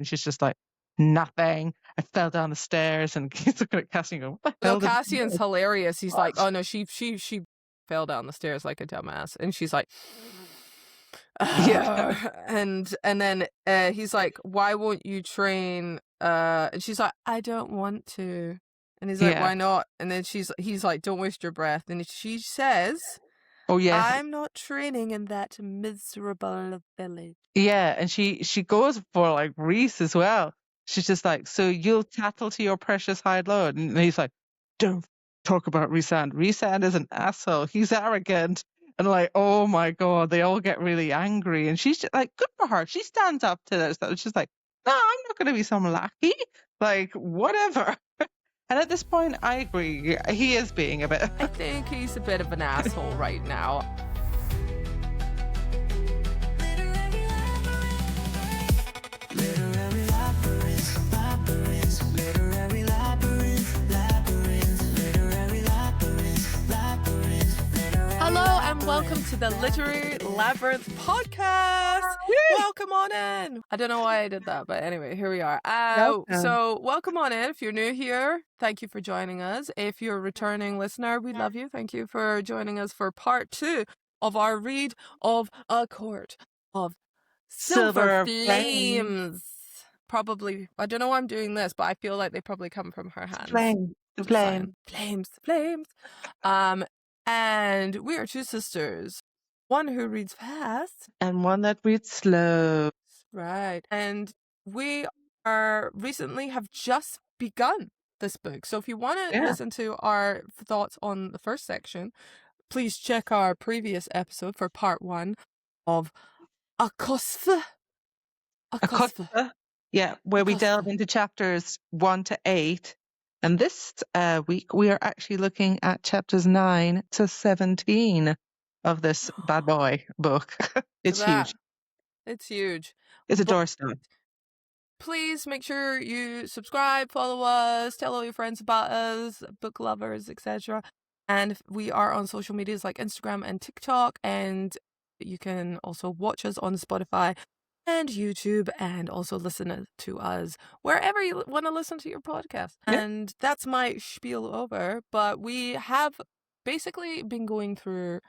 And she's just like, nothing. I fell down the stairs. And he's looking at Cassie and going, what the No, hell? Cassian's hilarious. He's like, What? oh no, she fell down the stairs like a dumbass, and she's like, Yeah. and then he's like, why won't you train? And she's like, I don't want to. And he's like, Yeah. why not? And then he's like, don't waste your breath. And she says, Oh, yeah. I'm not training in that miserable village. Yeah. And she goes for like Reese as well. She's just like, so you'll tattle to your precious hide load. And he's like, don't talk about Rhysand. Rhysand is an asshole. He's arrogant. And like, oh my God, they all get really angry. And she's just like, good for her. She stands up to this. It's just like, no, I'm not going to be some lackey. Like, whatever. And at this point, I agree. He is being a bit. I think he's a bit of an asshole right now. Hello and welcome to the Literary Labyrinth podcast. Welcome on in. I don't know why I did that, but anyway, here we are. So welcome on in. If you're new here, thank you for joining us. If you're a returning listener, we love you. Thank you for joining us for part 2 of our read of A Court of Silver Flames. Probably, I don't know why I'm doing this, but I feel like they probably come from her hands. Flames. And we are two sisters. One who reads fast. And one that reads slow. Right. And we recently have just begun this book. So if you want to listen to our thoughts on the first section, please check our previous episode for part 1 of ACOSF. Yeah, where we delve into chapters 1 to 8. And this week we are actually looking at chapters 9 to 17 of this bad boy book. It's huge. It's huge. It's a doorstep. Please make sure you subscribe, follow us, tell all your friends about us, book lovers, etc. And we are on social medias like Instagram and TikTok. And you can also watch us on Spotify and YouTube, and also listen to us wherever you want to listen to your podcast. Yeah. And that's my spiel over. But we have basically been going through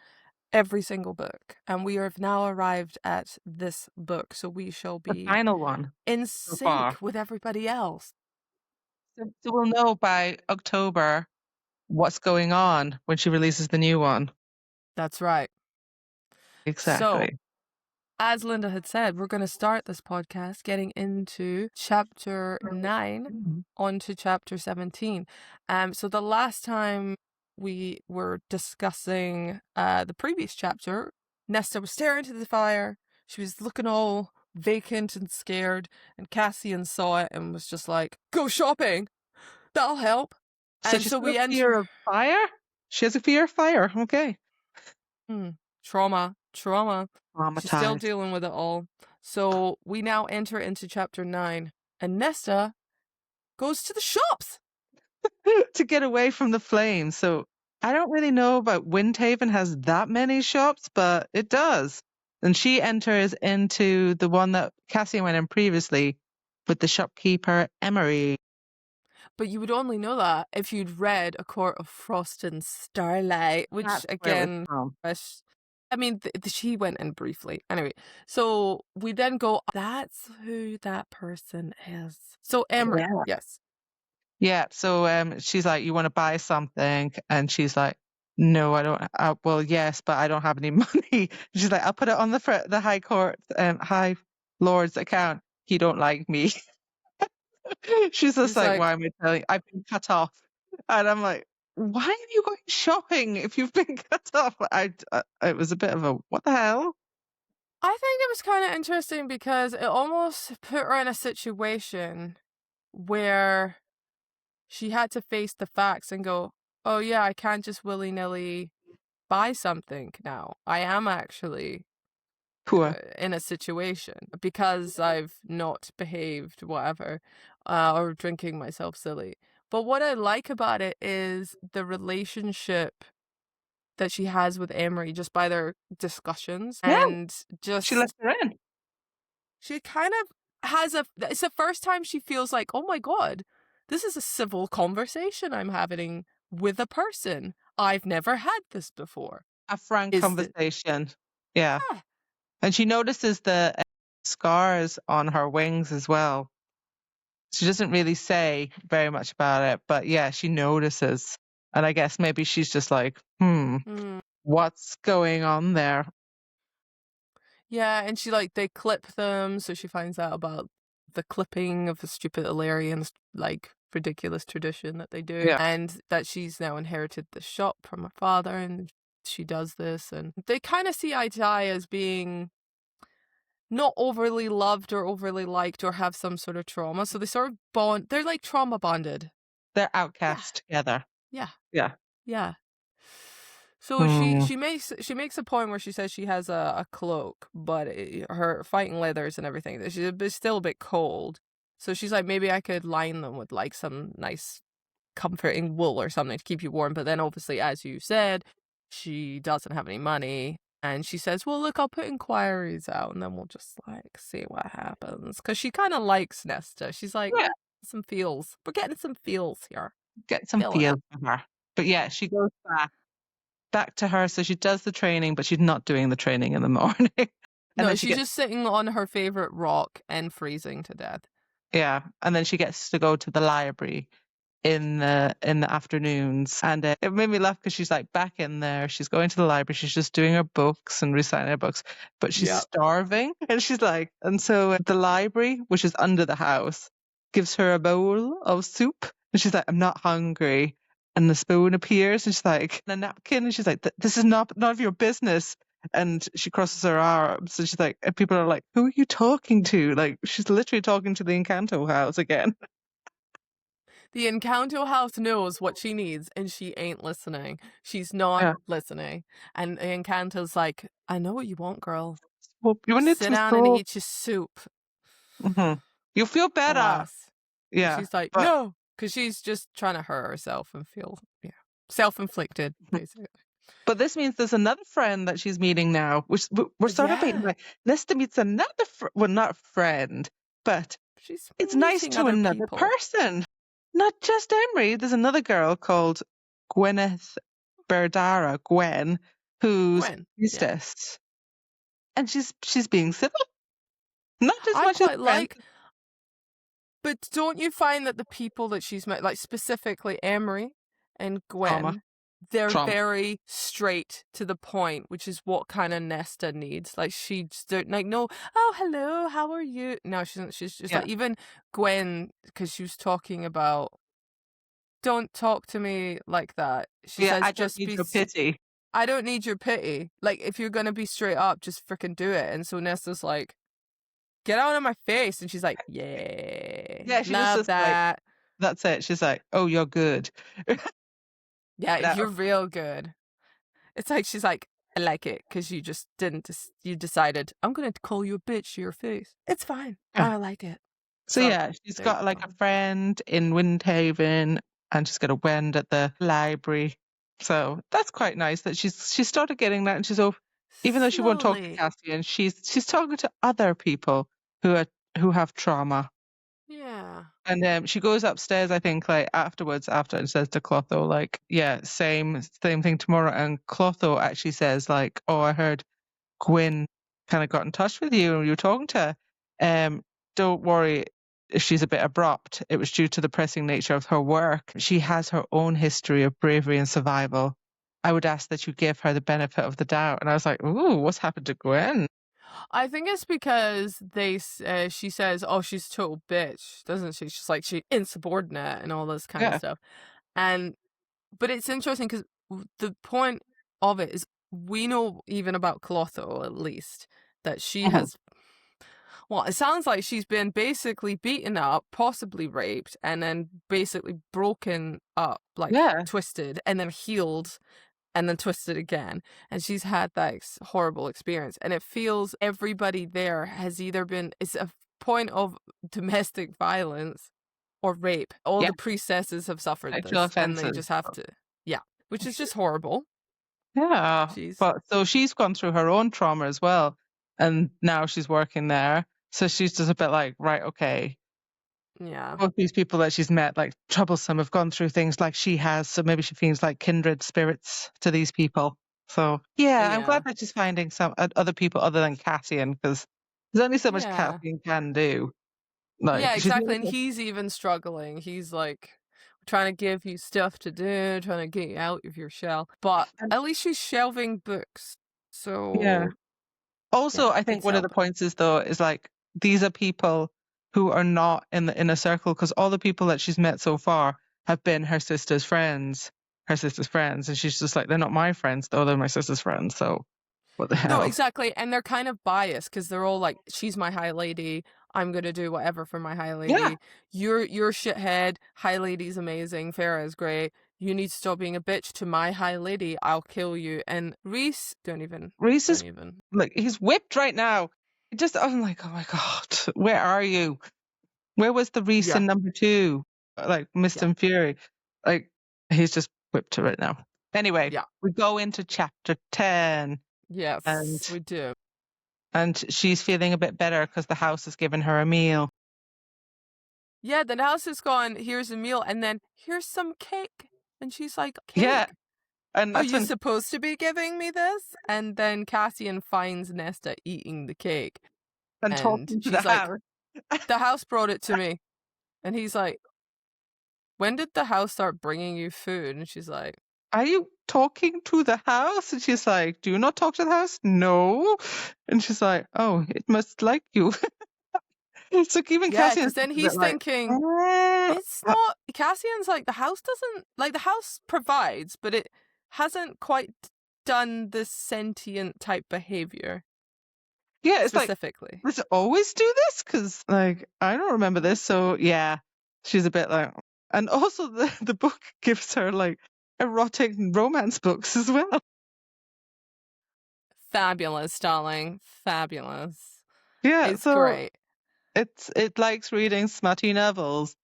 every single book, and we have now arrived at this book. So we shall be the final one in sync with everybody else. So we'll know by October what's going on when she releases the new one. That's right. Exactly. So, as Linda had said, we're going to start this podcast getting into chapter 9 onto chapter 17. So the last time we were discussing the previous chapter, Nesta was staring into the fire. She was looking all vacant and scared, and Cassian saw it and was just like, go shopping. That'll help. So we enter fear of fire? She has a fear of fire. Okay. Trauma. Traumatized. She's still dealing with it all. So we now enter into chapter 9, and Nesta goes to the shops to get away from the flames. So I don't really know about Windhaven has that many shops, but it does. And she enters into the one that Cassian went in previously with the shopkeeper Emery. But you would only know that if you'd read A Court of Frost and Starlight, which again, I mean, she went in briefly. Anyway, so we then go, that's who that person is. So Emery, yes. Yeah, so she's like, you want to buy something? And she's like, no, I don't. Well, yes, but I don't have any money. She's like, I'll put it on the High Court, High Lord's account. He don't like me. She's just like, why am I telling you? I've been cut off. And I'm like, why are you going shopping if you've been cut off? It was a bit of a, what the hell? I think it was kind of interesting because it almost put her in a situation where she had to face the facts and go, oh yeah, I can't just willy-nilly buy something now. I am actually poor in a situation because I've not behaved, whatever, or drinking myself silly. But what I like about it is the relationship that she has with Emery just by their discussions. And just she lets her in. She kind of it's the first time she feels like, oh my God, this is a civil conversation I'm having with a person. I've never had this before. A frank Is the conversation. Yeah. yeah. And she notices the scars on her wings as well. She doesn't really say very much about it, but yeah, she notices. And I guess maybe she's just like, what's going on there? Yeah, and she they clip them, so she finds out about the clipping of the stupid Illyrians, ridiculous tradition that they do, Yeah. and that she's now inherited the shop from her father, and she does this, and they kind of see eye to eye as being not overly loved or overly liked or have some sort of trauma, so they sort of bond. They're like trauma bonded. They're outcasts together. Yeah. Yeah. Yeah. So she makes a point where she says she has a cloak, but her fighting leathers and everything, she's still a bit cold. So she's like, maybe I could line them with some nice comforting wool or something to keep you warm. But then obviously, as you said, she doesn't have any money. And she says, well, look, I'll put inquiries out and then we'll just see what happens. Because she kind of likes Nesta. She's like, Yeah. some feels. We're getting some feels here. Get some Feeling feel it. from her. But yeah, she goes back to her. So she does the training, but she's not doing the training in the morning. And No, then she's just sitting on her favorite rock and freezing to death. yeah, and then she gets to go to the library in the afternoons, and it made me laugh because she's like back in there. She's going to the library. She's just doing her books and reciting her books, but she's starving, and she's like, and so the library, which is under the house, gives her a bowl of soup, and she's like, I'm not hungry. And the spoon appears, and she's like, a napkin, and she's like, this is not none of your business. And she crosses her arms, and she's like, and people are like, who are you talking to? Like, she's literally talking to the Encanto house again. The Encanto house knows what she needs, and she ain't listening. She's not listening. And Encanto's like, I know what you want, girl. Well, you need Sit some down and soup. eat your soup. You'll feel better. Alas. Yeah. She's like, no, because she's just trying to hurt herself and feel, self-inflicted, basically. But this means there's another friend that she's meeting now, which we're sort of being like, Nesta meets another, well, not friend, but it's nice to another person. Not just Emery. There's another girl called Gwyneth Berdara, Gwen, who's priestess. And she's being civil. Not as much as like. But don't you find that the people that she's met, like specifically Emery and Gwen, they're very straight to the point, which is what kind of Nesta needs. Like she's no, oh hello, how are you? No, she's just like, even Gwen, because she was talking about, don't talk to me like that. She says, I just need your pity. I don't need your pity. Like if you're gonna be straight up, just freaking do it. And so Nesta's like, get out of my face. And she's like, yeah, she love just that. Like, that's it. She's like, oh, you're good. Yeah, you're real good. It's like, she's like, I like it because you just you decided, I'm going to call you a bitch to your face. It's fine. I like it. So yeah, she's got like a friend in Windhaven, and she's got a friend at the library. So that's quite nice that she started getting that, and she's even though she won't talk to Cassian, she's talking to other people who have trauma. Yeah. And she goes upstairs, I think, like afterwards, and says to Clotho, like, yeah, same thing tomorrow. And Clotho actually says, like, oh, I heard Gwyn kind of got in touch with you and you were talking to her. Don't worry if she's a bit abrupt. It was due to the pressing nature of her work. She has her own history of bravery and survival. I would ask that you give her the benefit of the doubt. And I was like, ooh, what's happened to Gwen? I think it's because she says, oh, she's a total bitch, doesn't she? She's like, she's insubordinate and all this kind of stuff. But it's interesting because the point of it is, we know even about Clotho, at least, that she has, well, it sounds like she's been basically beaten up, possibly raped, and then basically broken up, like twisted, and then healed, and then twisted again. And she's had that horrible experience. And it feels everybody there has either been, it's a point of domestic violence or rape. All the priestesses have suffered this, and they just have to, which is just horrible. Yeah. But so she's gone through her own trauma as well. And now she's working there. So she's just a bit like, right, okay. Yeah. Both these people that she's met, like troublesome, have gone through things like she has, so maybe she feels like kindred spirits to these people. So yeah, I'm Yeah. glad that she's finding some other people other than Cassian, because there's only so much Yeah. Cassian can do. Yeah, Like she's exactly. And he's even struggling. He's like trying to give you stuff to do, trying to get you out of your shell. But and, at least she's shelving books. yeah. So Also, yeah, I think it's one of the helping. points is though is like these are people who are not in the inner circle, because all the people that she's met so far have been her sister's friends, and she's just like, they're not my friends though, they're my sister's friends. So what the No, hell? exactly. And they're kind of biased because they're all like, she's my high lady. I'm gonna do whatever for my high Yeah, lady. You're shithead. High lady's amazing. Farah's great. You need to stop being a bitch to my high lady. I'll kill you. And Reese, don't even. Reese is like, he's whipped right now. I'm like, oh my god, where are you? Where was the Reese Yeah, in number 2? Like Mist yeah, and Fury. Like he's just whipped her right now. Anyway, yeah. we go into chapter 10, and Yes, we do. she's feeling a bit better because the house has given her a meal. Yeah, the house is gone. Here's a meal, and then here's some cake. And she's like, Yeah, cake? and Are that's you when supposed to be giving me this? And then Cassian finds Nesta eating the cake. and And talking to the she's like, house. the house brought it to me. And he's like, when did the house start bringing you food? And she's like, Are you talking to the house? And she's like, do you not talk to the house? No. And she's like, oh, it must like you. So even yeah, Cassian's because then a bit he's like, thinking, it's not, Cassian's like, the house doesn't, like, the house provides, but it hasn't quite done this sentient type behavior yeah, it's like, specifically. does it always do this? Because like I don't remember this. So yeah, she's a bit like, and also the book gives her like erotic romance books as well. Fabulous, darling. Fabulous. Yeah, It's so great. it likes reading smutty novels.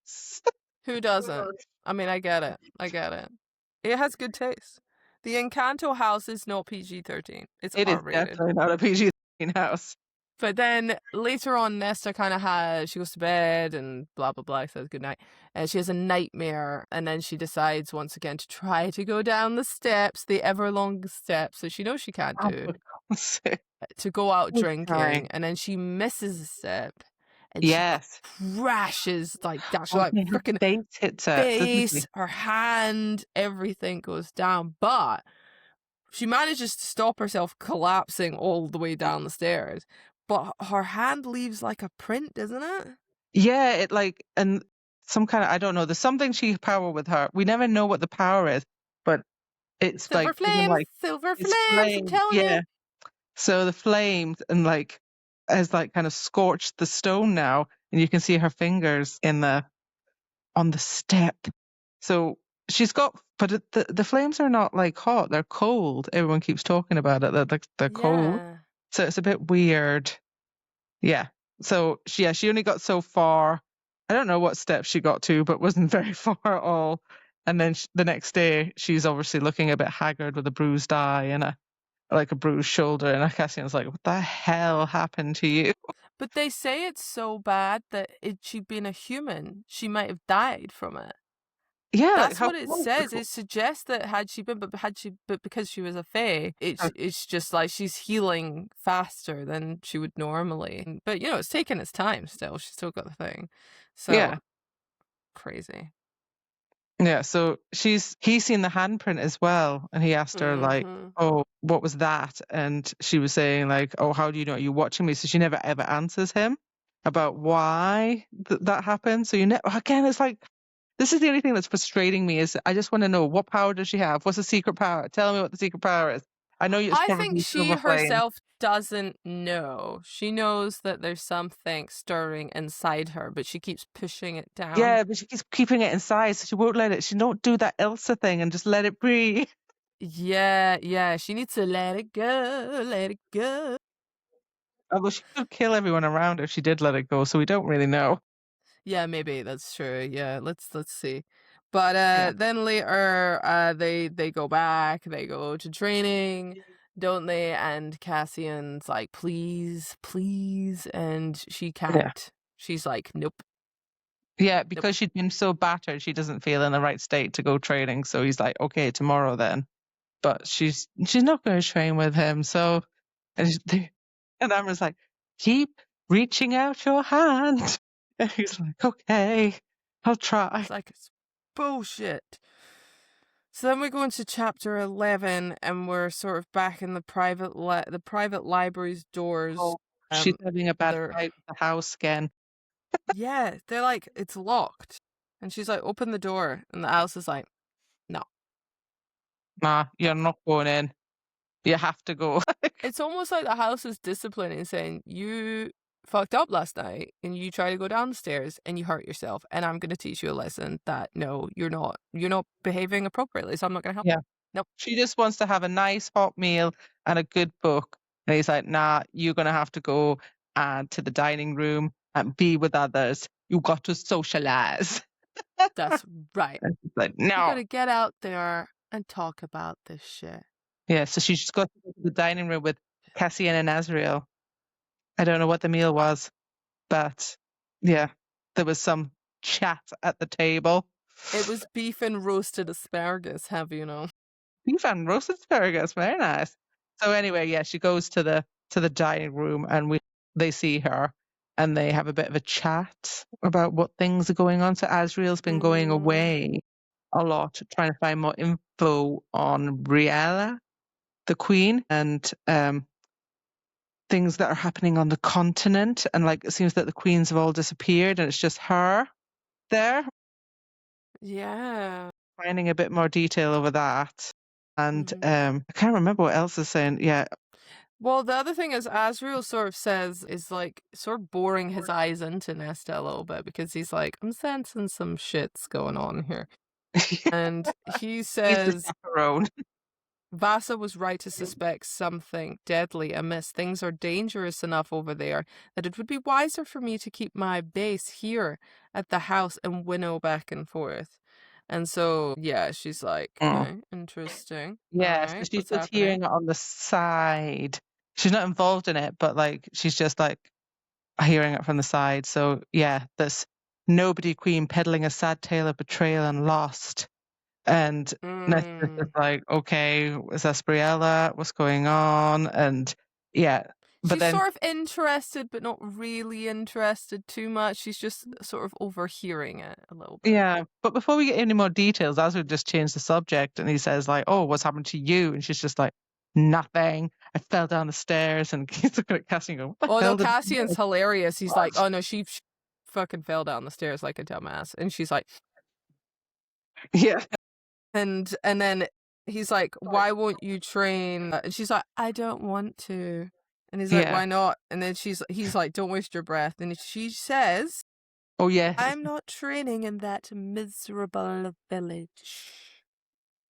Who doesn't? I mean, I get it. I get it. It has good taste. The Encanto house is not PG-13. It's It is R-rated. definitely not a PG-13 house. But then later on, Nesta kind of she goes to bed and blah, blah, blah, says goodnight. And she has a nightmare. And then she decides once again to try to go down the steps, the ever-long steps that she knows she can't Oh, do, for God's sake. to go out Who's drinking. crying? And then she misses a step and she Yes. crashes like that. She Oh, like yeah, her freaking face hits it, doesn't face, she? her hand, everything goes down. But she manages to stop herself collapsing all the way down the stairs. But her hand leaves like a print, doesn't it? Yeah, it like, and some kind of, I don't know, there's something she power with her. We never know what the power is, but it's like even like Silver it's flames, I'm flames. telling you. Yeah. So the flames and like has like kind of scorched the stone now, and you can see her fingers in the on the step. So she's got, but the flames are not like hot; they're cold. Everyone keeps talking about it. They're cold. Yeah. So it's a bit weird. Yeah. So she only got so far. I don't know what step she got to, but wasn't very far at all. And then the next day, she's obviously looking a bit haggard with a bruised eye and a bruised shoulder. And Cassian's like, "What the hell happened to you?" But they say it's so bad that if she'd been a human, she might have died from it. Yeah, like That's how what it close. says. It suggests that but because she was a fae, it's just like she's healing faster than she would normally. But it's taken its time still. She's still got the thing. Yeah, So crazy. yeah. So he's seen the handprint as well, and he asked her like, Mm-hmm. "Oh, what was that?" And she was saying like, "Oh, how do you know? Are you watching me?" So she never ever answers him about why that happened. So you never again. It's like, this is the only thing that's frustrating me, is I just want to know, what power does she have? What's the secret power? Tell me what the secret power is. I know it's I think probably she silver flame. herself doesn't know. She knows that there's something stirring inside her, but she keeps pushing it down. Yeah, but she keeps keeping it inside, so she won't let it. She don't do that Elsa thing and just let it breathe. Yeah. She needs to let it go, let it go. Although she could kill everyone around her if she did let it go, so we don't really know. Yeah, maybe that's true. Yeah, let's see. But Yeah. then later, they go back. They go to training. don't they? And Cassian's like, please, please, and she can't. She's like, nope. Yeah, because she'd been so battered, she doesn't feel in the right state to go training. So he's like, okay, tomorrow then. But she's not going to train with him. So, and Amber's like, keep reaching out your hand. And he's like, okay, I'll try. It's like, it's bullshit. So then we go into chapter 11, and we're sort of back in the private library's doors. She's having a bad they're- fight with the house again. Yeah, they're like, it's locked. And she's like, open the door. And the house is like, no. Nah, you're not going in. You have to go. It's almost like the house is disciplining, saying, you fucked up last night and you try to go downstairs and you hurt yourself, and I'm going to teach you a lesson that no, you're not behaving appropriately, so I'm not going to help. Yeah. Nope. She just wants to have a nice hot meal and a good book. And he's like, nah, you're going to have to go to the dining room and be with others. You got to socialize. That's right. And she's like, You no. got to get out there and talk about this shit. Yeah, so she just got to go to the dining room with Cassian and Azrael. I don't know what the meal was, but yeah, there was some chat at the table. It was beef and roasted asparagus, have you know? Beef and roasted asparagus, very nice. So anyway, yeah, she goes to the dining room and they see her and they have a bit of a chat about what things are going on. So Azrael's been going away a lot, trying to find more info on Briella, the queen, and things that are happening on the continent. And like it seems that the queens have all disappeared and it's just her there. Yeah. Finding a bit more detail over that. And I can't remember what else is saying. Yeah. Well, the other thing is Azrael sort of says is like sort of boring his eyes into Nesta a little bit, because he's like, I'm sensing some shits going on here. And he says Vasa was right to suspect something deadly amiss. Things are dangerous enough over there that it would be wiser for me to keep my base here at the house and winnow back and forth. And so, yeah, she's like, okay, interesting. Yeah, right, so she's just hearing it on the side. She's not involved in it, but like she's just like hearing it from the side. So yeah, this nobody queen peddling a sad tale of betrayal and lost. And Nesta's just like, okay, is this Briella? What's going on? And yeah. But she's then, sort of interested, but not really interested too much. She's just sort of overhearing it a little bit. Yeah, but before we get any more details, Azra just changed the subject and he says like, oh, what's happened to you? And she's just like, nothing. I fell down the stairs. And he's looking at Cassian going, what the hell no, Cassian's hilarious. He's like, oh no, she fucking fell down the stairs like a dumbass. And she's like, yeah. And then he's like, why won't you train? And she's like, I don't want to. And he's like, why not? And then he's like, don't waste your breath. And she says, oh yeah, I'm not training in that miserable village.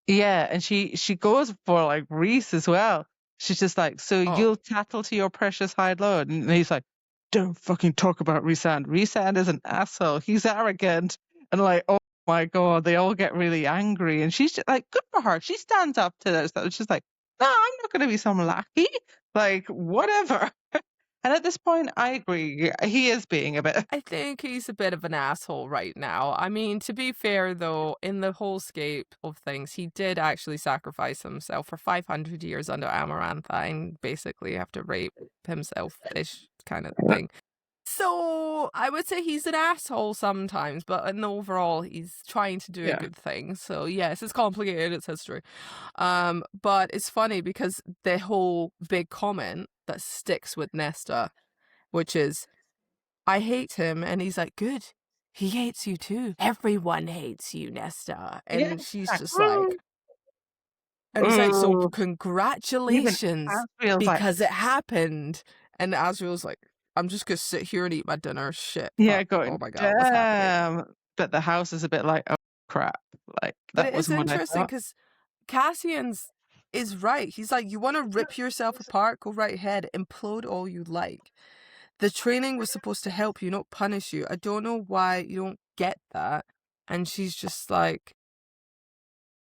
Yeah, and she goes for like Reese as well. She's just like, so you'll tattle to your precious hide load. And he's like, don't fucking talk about Rhysand. Rhysand is an asshole. He's arrogant. And like, oh my God, they all get really angry. And she's just like, good for her. She stands up to this. She's like, no, I'm not going to be some lackey. Like, whatever. And at this point, I agree. He is being a bit. I think he's a bit of an asshole right now. I mean, to be fair, though, in the whole scape of things, he did actually sacrifice himself for 500 years under Amaranthine. Basically, have to rape himself-ish kind of thing. So I would say he's an asshole sometimes, but in the overall, he's trying to do a good thing. So yes, it's complicated. It's history. But it's funny because the whole big comment that sticks with Nesta, which is, I hate him, and he's like, good, he hates you too. Everyone hates you, Nesta. And she's just like, and he's like, so congratulations, because it happened. And Azrael's like, I'm just gonna sit here and eat my dinner. Shit. Yeah, going, oh my God, what's happening? But the house is a bit like, oh crap. Like, but that it's was interesting because Cassian's is right. He's like, you want to rip yourself apart? Go right ahead, implode all you like. The training was supposed to help you, not punish you. I don't know why you don't get that. And she's just like,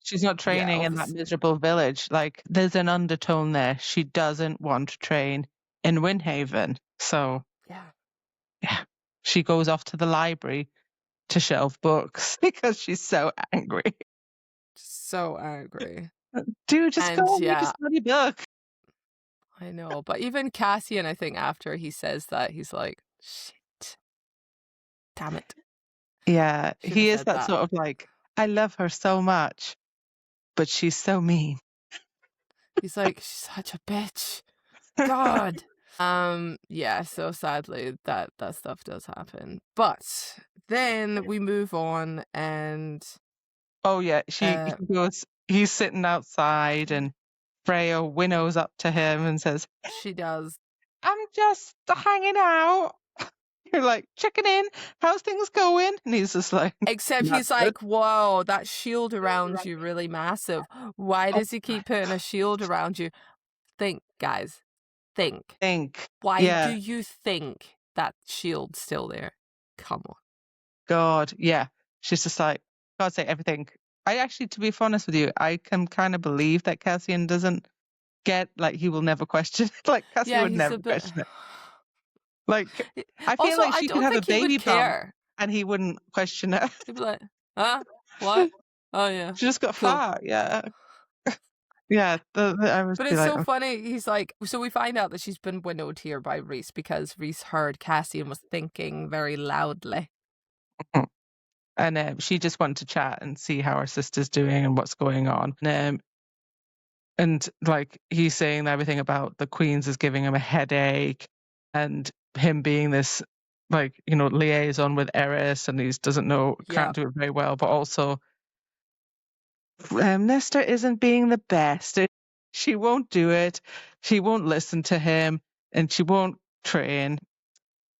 She's not training in that obviously. miserable village. Like, there's an undertone there. She doesn't want to train in Windhaven. So, Yeah. yeah, she goes off to the library to shelve books because she's so angry. So angry. Dude, just And go and make a yeah, study book. I know. But even Cassian, I think after he says that, he's like, shit. Damn it. Yeah, Should have he is said that that. sort of like, I love her so much, but she's so mean. He's like, she's such a bitch. God. Yeah, so sadly that stuff does happen. But then we move on and Oh yeah, she goes, he's sitting outside and Freya winnows up to him and says, she does. I'm just hanging out. You're like, checking in, how's things going? And he's just like, Except not he's good. like, whoa, that shield around you really massive. Why Oh, does he keep putting a shield around you? Think, guys. Think. think. Why Yeah, do you think that shield's still there? Come on. God, yeah. She's just like, God say everything. I actually, to be honest with you, I can kind of believe that Cassian doesn't get, like, he will never question it. Like, Cassian Yeah, would he's never a bit. question it. Like, I feel Also, like I she could don't have a think he would baby bump care. and he wouldn't question it. He'd be like, huh? What? Oh, yeah. She just got Cool. fat, yeah. Yeah, I would But be it's like, so funny. He's like, so we find out that she's been winnowed here by Reese because Reese heard Cassian was thinking very loudly. "Mm." And she just wanted to chat and see how her sister's doing and what's going on. And like he's saying everything about the Queens is giving him a headache, and him being this like liaison with Eris, and he doesn't know, Yeah. can't do it very well, but also Nesta isn't being the best. She won't do it. She won't listen to him, and she won't train.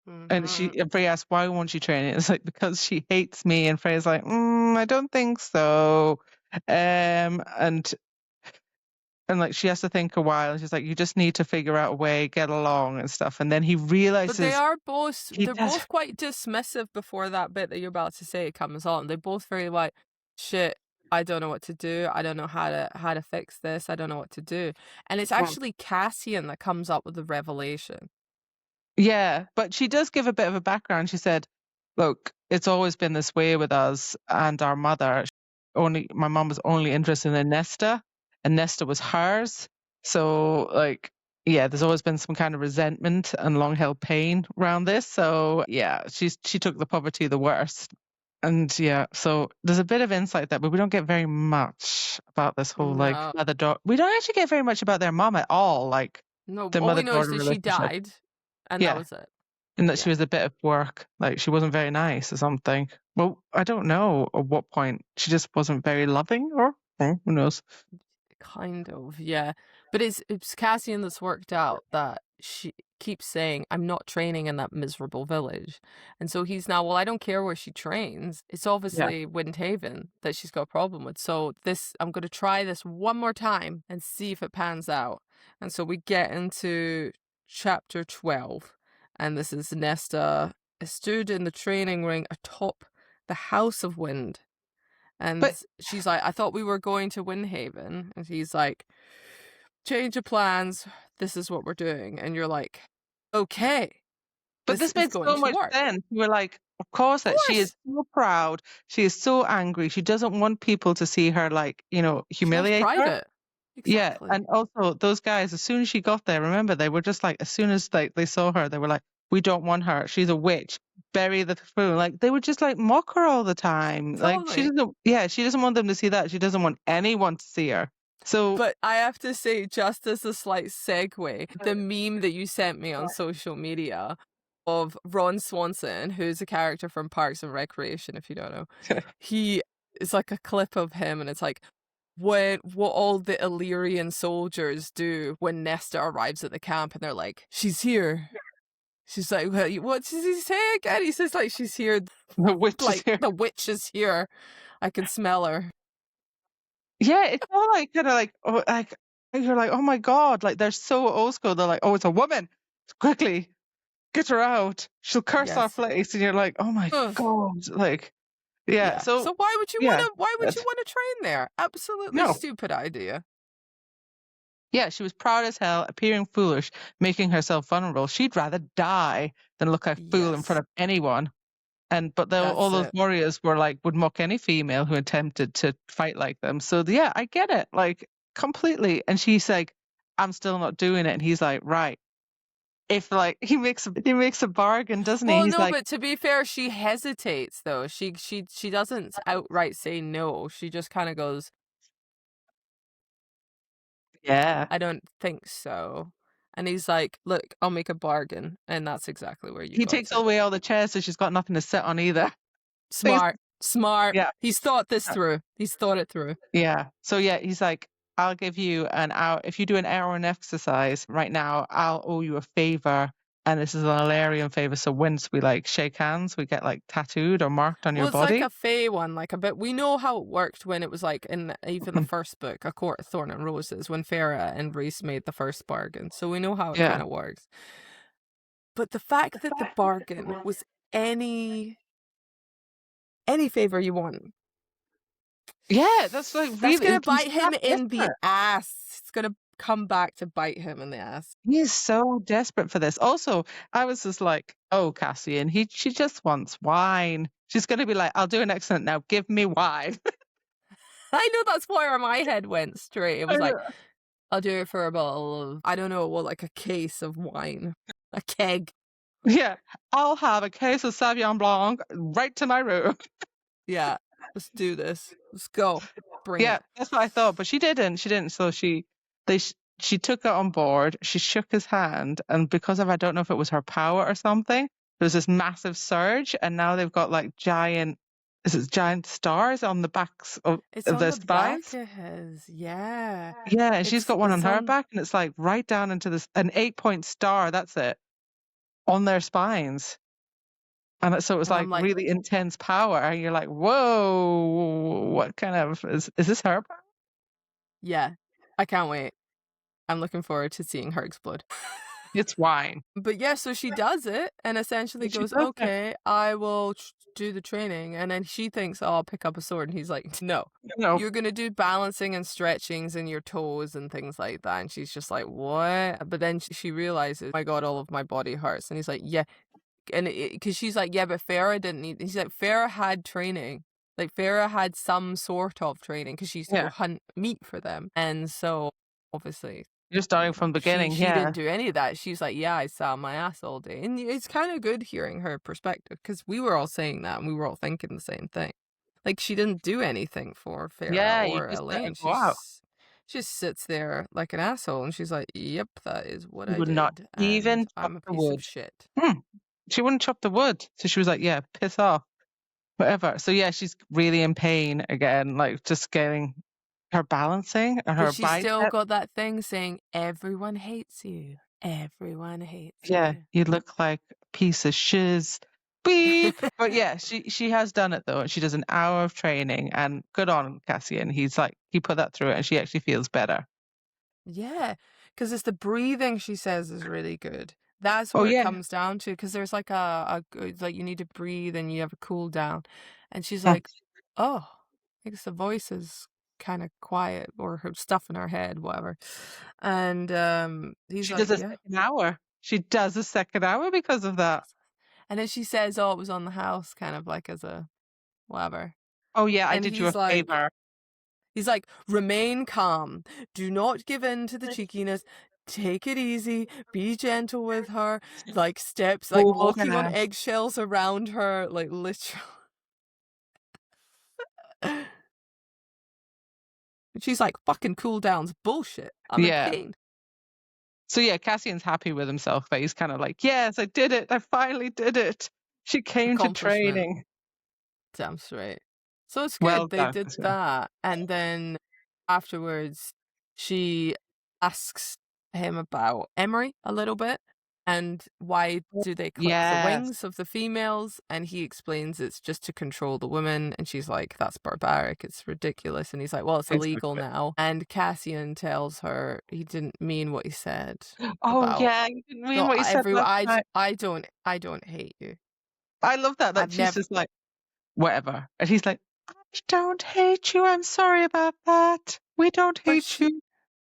And Freya asks, why won't she train? It's like, because she hates me. And Freya's like, I don't think so. And like she has to think a while, and she's like, you just need to figure out a way, get along and stuff. And then he realizes, But they are both, they're does. both quite dismissive before that bit that you're about to say comes on. They're both very like, shit, I don't know what to do. I don't know how to fix this. I don't know what to do. And it's actually Cassian that comes up with the revelation. Yeah, but she does give a bit of a background. She said, look, it's always been this way with us and our mother. My mom was only interested in Nesta, and Nesta was hers. So like, yeah, there's always been some kind of resentment and long held pain around this. So yeah, she took the poverty the worst. And yeah, so there's a bit of insight there, but we don't get very much about this whole like No. mother-daughter. We don't actually get very much about their mom at all. Like No, the all we know is mother-daughter that she relationship. died, and that Yeah. was it. And that Yeah. she was a bit of work, like she wasn't very nice or something. Well, I don't know at what point she just wasn't very loving, or who knows? Kind of, yeah. But it's Cassian that's worked out that she keeps saying, I'm not training in that miserable village. And so he's now, well, I don't care where she trains. It's obviously Windhaven that she's got a problem with. So I'm going to try this one more time and see if it pans out. And so we get into chapter 12. And this is Nesta stood in the training ring atop the House of Wind. And But she's like, I thought we were going to Windhaven. And he's like, change of plans. This is what we're doing. And you're like, okay. this is made going so to much work. sense. You were like, of course that she is so proud. She is so angry. She doesn't want people to see her like, humiliate her. Private. Exactly. Yeah, and also those guys, as soon as she got there, remember, they were just like, as soon as they saw her, they were like, we don't want her. She's a witch. Bury the fool. Like they would just like mock her all the time. Like she doesn't want them to see that. She doesn't want anyone to see her. So, but I have to say, just as a slight segue, the meme that you sent me on social media of Ron Swanson, who's a character from Parks and Recreation, if you don't know, it's like a clip of him, and it's like, what all the Illyrian soldiers do when Nesta arrives at the camp, and they're like, she's here. She's like, what does he say again? He says like, she's here. the witch is here. The witch is here. I can smell her. Yeah, it's all like kind of like, you're like, oh my God, like they're so old school. They're like, oh, it's a woman. Quickly, get her out. She'll curse our place. And you're like, oh my God, like. Yeah. So why would you yeah, want to train there? Absolutely no. stupid idea. Yeah, she was proud as hell, appearing foolish, making herself vulnerable. She'd rather die than look a fool in front Yes, of anyone. But all that's those it. warriors were like, would mock any female who attempted to fight like them. So yeah, I get it, like completely. And she's like, I'm still not doing it. And he's like, right. If like he makes a bargain, doesn't he? Well, He's no, like, but to be fair, she hesitates though. She doesn't outright say no. She just kind of goes, yeah. I don't think so. And he's like, look, I'll make a bargain. And that's exactly where you He got takes to. away all the chairs, so she's got nothing to sit on either. Smart. Yeah. He's thought this through. He's thought it through. Yeah. So yeah, he's like, I'll give you an hour. If you do an hour in exercise right now, I'll owe you a favor. And this is an Alarian favor. So once we like shake hands, we get like tattooed or marked on Well, your it's like body. a Fey one, like a bit. We know how it worked when it was like in even the first book, A Court of Thorn and Roses, when Farah and Rhys made the first bargain. So we know how it Yeah. kind of works. But the fact that the bargain was any favor you want, Yeah, that's like that's really gonna he's bite him that in the desperate. ass. It's gonna come back to bite him in the ass. He's so desperate for this. Also, I was just like, oh, Cassian, she just wants wine. She's gonna be like, I'll do an accent now. Give me wine. I know that's where my head went straight. It was like, I'll do it for a bottle of, I don't know, like a case of wine, a keg. Yeah, I'll have a case of Sauvignon Blanc right to my room. Yeah, let's do this. Let's go. Bring it. That's what I thought, but she didn't. She didn't. So she took it on board. She shook his hand, and because of I don't know if it was her power or something, there was this massive surge, and now they've got like giant stars on the backs of It's on their the spines. back of his, yeah. Yeah, and she's got one on It's her back, and it's like right down into an 8-point star. That's it on their spines. And so it was And like I'm like, really intense power. And you're like, whoa, what kind of is this her power? yeah, I can't wait. I'm looking forward to seeing her explode. It's wine. But yeah, so she does it and essentially She goes, does it. okay, I will do the training. And then she thinks, oh, I'll pick up a sword. And he's like, no, No. you're going to do balancing and stretchings in your toes and things like that. And she's just like, what? But then she realizes, oh my God, all of my body hurts. And he's like, yeah. And because she's like, yeah, but Farah didn't need, he's like, Farah had training. Like Farah had some sort of training because she used to go hunt meat for them. And so obviously You're starting from the beginning. she didn't do any of that. She's like, yeah, I sat on my ass all day. And it's kind of good hearing her perspective because we were all saying that and we were all thinking the same thing. Like she didn't do anything for Farah or Elaine. She just sits there like an asshole and she's like, yep, that is what I would did. not even and I'm a piece of shit. She wouldn't chop the wood. So she was like, yeah, piss off. Whatever. So yeah, she's really in pain again, like just getting her balancing and her But she's still bicep. got that thing saying, everyone hates you. Everyone hates Yeah, you. you look like a piece of shiz. Beep. But yeah, she has done it though, and she does an hour of training, and good on Cassian. He's like, he put that through it, and she actually feels better. Yeah, because it's the breathing she says is really good. That's what it comes down to. Because there's like like you need to breathe and you have a cool down, and she's like, oh, I guess the voice is kind of quiet or her stuff in her head, whatever. And he's She like, does a second hour. She does a second hour because of that. And then she says, oh, it was on the house, kind of like as a whatever. Oh yeah, I And did you a favor. He's like, remain calm. Do not give in to the cheekiness. Take it easy. Be gentle with her. Like steps, like walking on eggshells around her, like literally. She's like, fucking cool down's bullshit. I'm in pain. So yeah, Cassian's happy with himself, but he's kind of like, yes, I did it. I finally did it. She came to training. Damn straight. So it's good they did Cassian. that. And then afterwards, she asks him about Emery a little bit. And why do they clip the wings of the females? And he explains it's just to control the women. And she's like, that's barbaric. It's ridiculous. And he's like, well, it's illegal now. And Cassian tells her he didn't mean what he said. Oh yeah, he didn't mean what he said. I don't hate you. I love that. She's just like, whatever. And he's like, I don't hate you. I'm sorry about that. We don't hate you.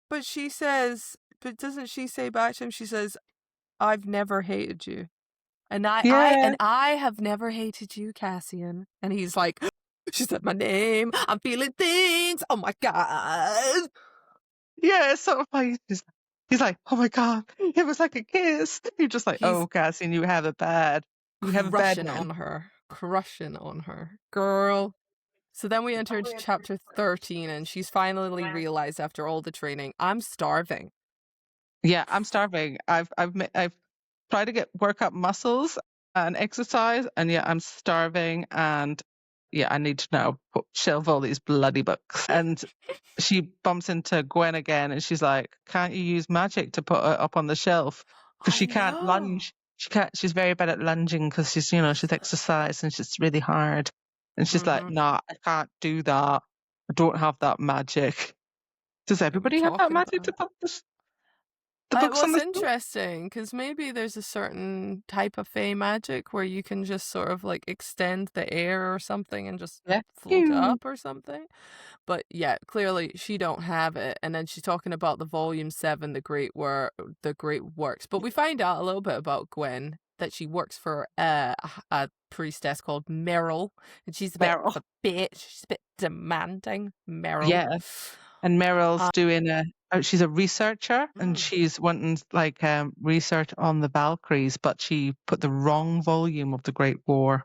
But she says, but doesn't she say back to him? She says, "I've never hated you, and Yeah. I have never hated you, Cassian." And he's like, "She said my name. I'm feeling things. Oh my god." Yeah, it's sort of like he's like, oh my God, it was like a kiss. You're just like, He's oh, Cassian, you have it bad. You have it bad crushing now. on her, girl. So then we enter into chapter 13, and she's finally realized after all the training, I'm starving. Yeah, I'm starving. I've tried to work up muscles and exercise, and yeah, I'm starving, and yeah, I need to now shelve all these bloody books. And she bumps into Gwen again, and she's like, "Can't you use magic to put it up on the shelf? Because I she can't know. lunge. She can't. She's very bad at lunging because she's exercised and she's really hard. And she's like, nah, I can't do that. I don't have that magic. Does What are we everybody have that talking magic to about? put the books Well, on it's the shelf? interesting because maybe there's a certain type of fey magic where you can just sort of like extend the air or something and just Yeah. float it Phew. up or something. But yeah, clearly she don't have it. And then she's talking about the volume 7, the great works. But we find out a little bit about Gwen, that she works for a priestess called Meryl, and she's a bit of Meryl. a bitch. She's a bit demanding, Meryl. Yeah. And Meryl's Uh, doing she's a researcher and mm. she's wanting like research on the Valkyries, but she put the wrong volume of the Great War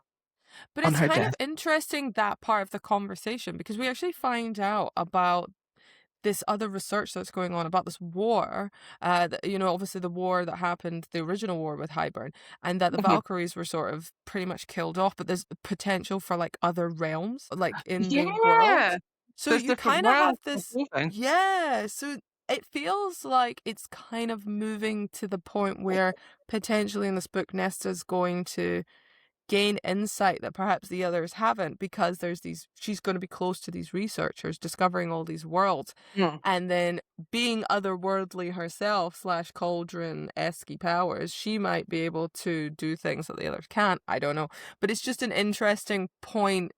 But on it's her kind of desk. interesting, that part of the conversation, because we actually find out about this other research that's going on about this war, obviously the war that happened, the original war with Hybern, and that the Mhm. Valkyries were sort of pretty much killed off, but there's potential for like other realms, like in the Yeah. world. So There's you different kind of have worlds of this, moving. yeah, so it feels like it's kind of moving to the point where potentially in this book, Nesta's going to gain insight that perhaps the others haven't, because she's going to be close to these researchers discovering all these worlds, Mm. and then being otherworldly herself slash cauldron-esque powers, she might be able to do things that the others can't. I don't know, but it's just an interesting point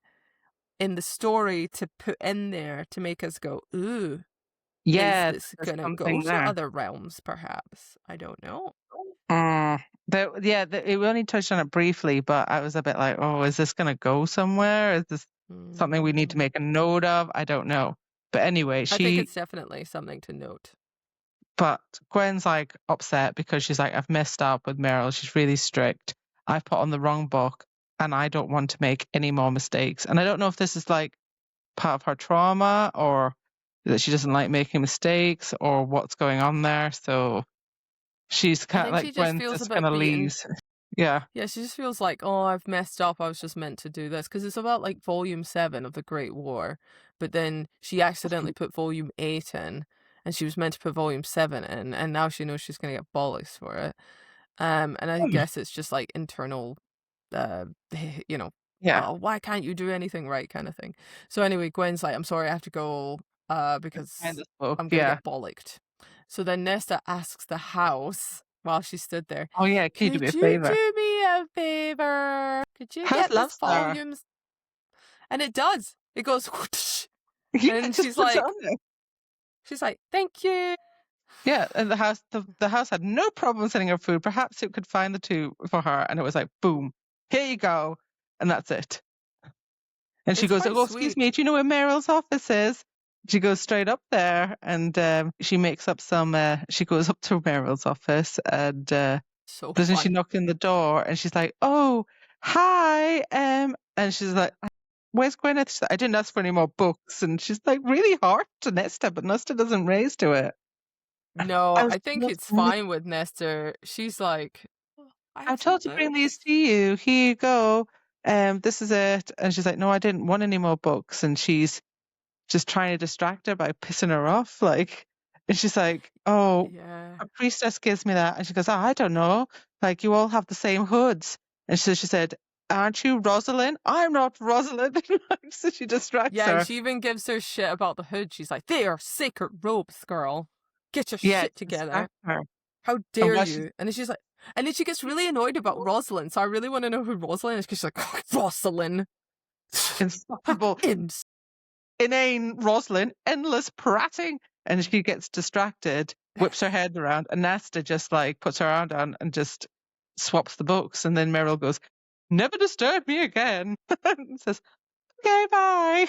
in the story to put in there to make us go, ooh, is Yeah, this there's gonna go something to there. other realms perhaps? I don't know. Mm. We only touched on it briefly, but I was a bit like, oh, is this going to go somewhere? Is this something we need to make a note of? I don't know. But anyway, I think it's definitely something to note. but Gwen's like upset because she's like, I've messed up with Meryl. She's really strict. I've put on the wrong book and I don't want to make any more mistakes. And I don't know if this is like part of her trauma or that she doesn't like making mistakes or what's going on there. So she's I kind of think like she just Gwen feels a just kind bit of beaten. leaves. Yeah. Yeah, she just feels like, oh, I've messed up. I was just meant to do this. Because it's about like volume 7 of the Great War. But then she accidentally put volume 8 in. And she was meant to put volume 7 in. And now she knows she's going to get bollocks for it. And I guess it's just like internal, you know, Yeah. oh, why can't you do anything right kind of thing. So anyway, Gwen's like, I'm sorry, I have to go Kind because of spoke. I'm going to Yeah. get bollocked. So then Nesta asks the house while she stood there, Oh yeah. Can you do me a could you favor? do me a favor? Could you House get this loves her. volumes? And it does. It goes whoosh. Yeah. And Just puts it on there. she's like, thank you. Yeah, and the house had no problem sending her food. Perhaps it could find the two for her, and it was like, boom, here you go, and that's it. And she It's goes, quite "Oh, excuse sweet. me, do you know where Meryl's office is?" She goes straight up there, and she makes up some. She goes up to Meryl's office, and So doesn't she fun. knock in the door? And she's like, "Oh, hi," and she's like, "Where's Gwyneth?" She's like, "I didn't ask for any more books," and she's like really harsh to Nesta, but Nesta doesn't raise to it. No, I was I think just it's fine with Nesta. She's like, "Oh, I I'm have some told to bring these books." to you. Here you go. This is it. And she's like, no, I didn't want any more books. And she's just trying to distract her by pissing her off. Like, and she's like, oh, Yeah. a priestess gives me that. And she goes, oh, I don't know. Like, you all have the same hoods. And so she said, aren't you Rosalind? I'm not Rosalind. So she distracts Yeah, and her. she even gives her shit about the hood. She's like, they are sacred robes, girl. Get your Yeah, shit to together. distract her. How And dare while she's you? And then she's like, and then she gets really annoyed about Rosalind. So I really want to know who Rosalind is, because she's like, oh, Rosalind. insufferable, inane Rosalind, endless prating. And she gets distracted, whips her head around, and Nesta just like puts her arm down and just swaps the books. And then Meryl goes, "Never disturb me again." And says, "Okay, bye."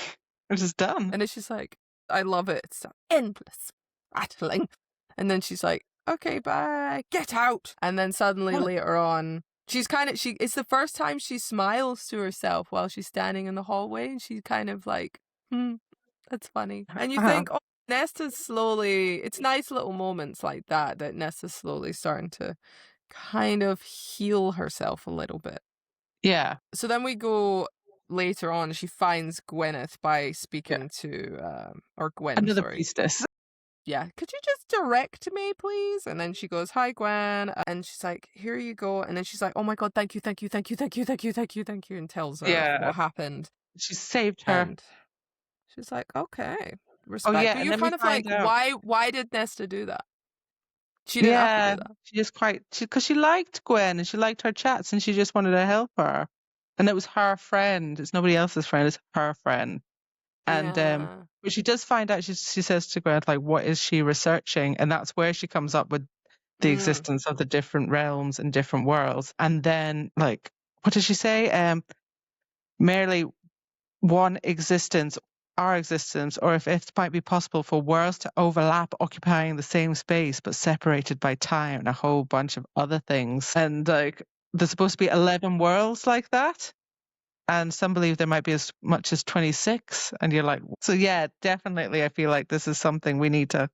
And it's done. And then she's like, I love it. It's endless rattling. And then she's like, "Okay, bye. Get out." And then suddenly later on, it's the first time she smiles to herself while she's standing in the hallway. And she's kind of like, that's funny. And you think, oh, Nesta's slowly, it's nice little moments like that Nesta's slowly starting to kind of heal herself a little bit. Yeah. So then we go later on, she finds Gwyneth by speaking to, or Gwen, Another sorry. priestess. Yeah, "Could you just direct me, please?" And then she goes, "Hi, Gwen." And she's like, "Here you go." And then she's like, "Oh my God, thank you, thank you, thank you, thank you, thank you, thank you, thank you," and tells her what happened. She saved her. And she's like, "Okay, respect." Oh, yeah, But and you're then we kind of like, find out. why did Nesta do that? She didn't have to do that. She just because she liked Gwen and she liked her chats and she just wanted to help her. And it was her friend. It's nobody else's friend. It's her friend. And Yeah. but she does find out. She says to Gwen, like, what is she researching? And that's where she comes up with the existence of the different realms and different worlds. And then, like, what did she say? Merely one existence, our existence, or if it might be possible for worlds to overlap, occupying the same space but separated by time and a whole bunch of other things. And like, there's supposed to be 11 worlds like that. And some believe there might be as much as 26. And you're like, so yeah, definitely. I feel like this is something we need to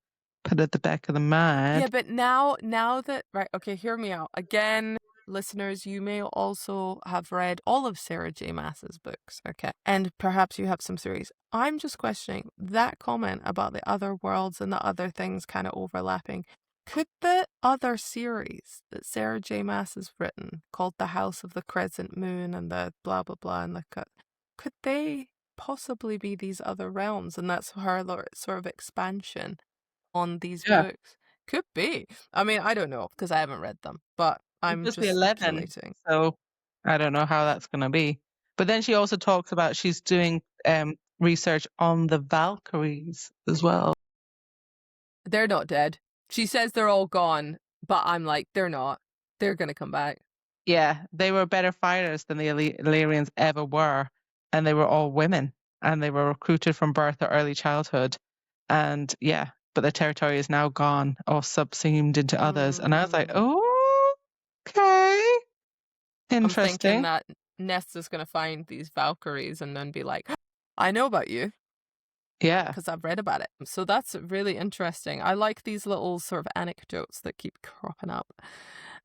put at the back of the mind. Yeah, but now that, right, okay, hear me out. Again, listeners, you may also have read all of Sarah J. Maas's books, okay? And perhaps you have some theories. I'm just questioning that comment about the other worlds and the other things kind of overlapping. Could the other series that Sarah J. Maas has written, called The House of the Crescent Moon and the blah, blah, blah, and could they possibly be these other realms? And that's her sort of expansion on these books. Could be. I mean, I don't know because I haven't read them, but I'm just 11, speculating. so I don't know how that's going to be. But then she also talks about she's doing research on the Valkyries as well. They're not dead. She says they're all gone, but I'm like, they're not. They're going to come back. Yeah, they were better fighters than the Illyrians ever were, and they were all women, and they were recruited from birth or early childhood. And yeah, but their territory is now gone or subsumed into others. And I was like, oh, okay. Interesting. I'm thinking that Nesta's going to find these Valkyries and then be like, I know about you. Yeah. Because I've read about it. So that's really interesting. I like these little sort of anecdotes that keep cropping up.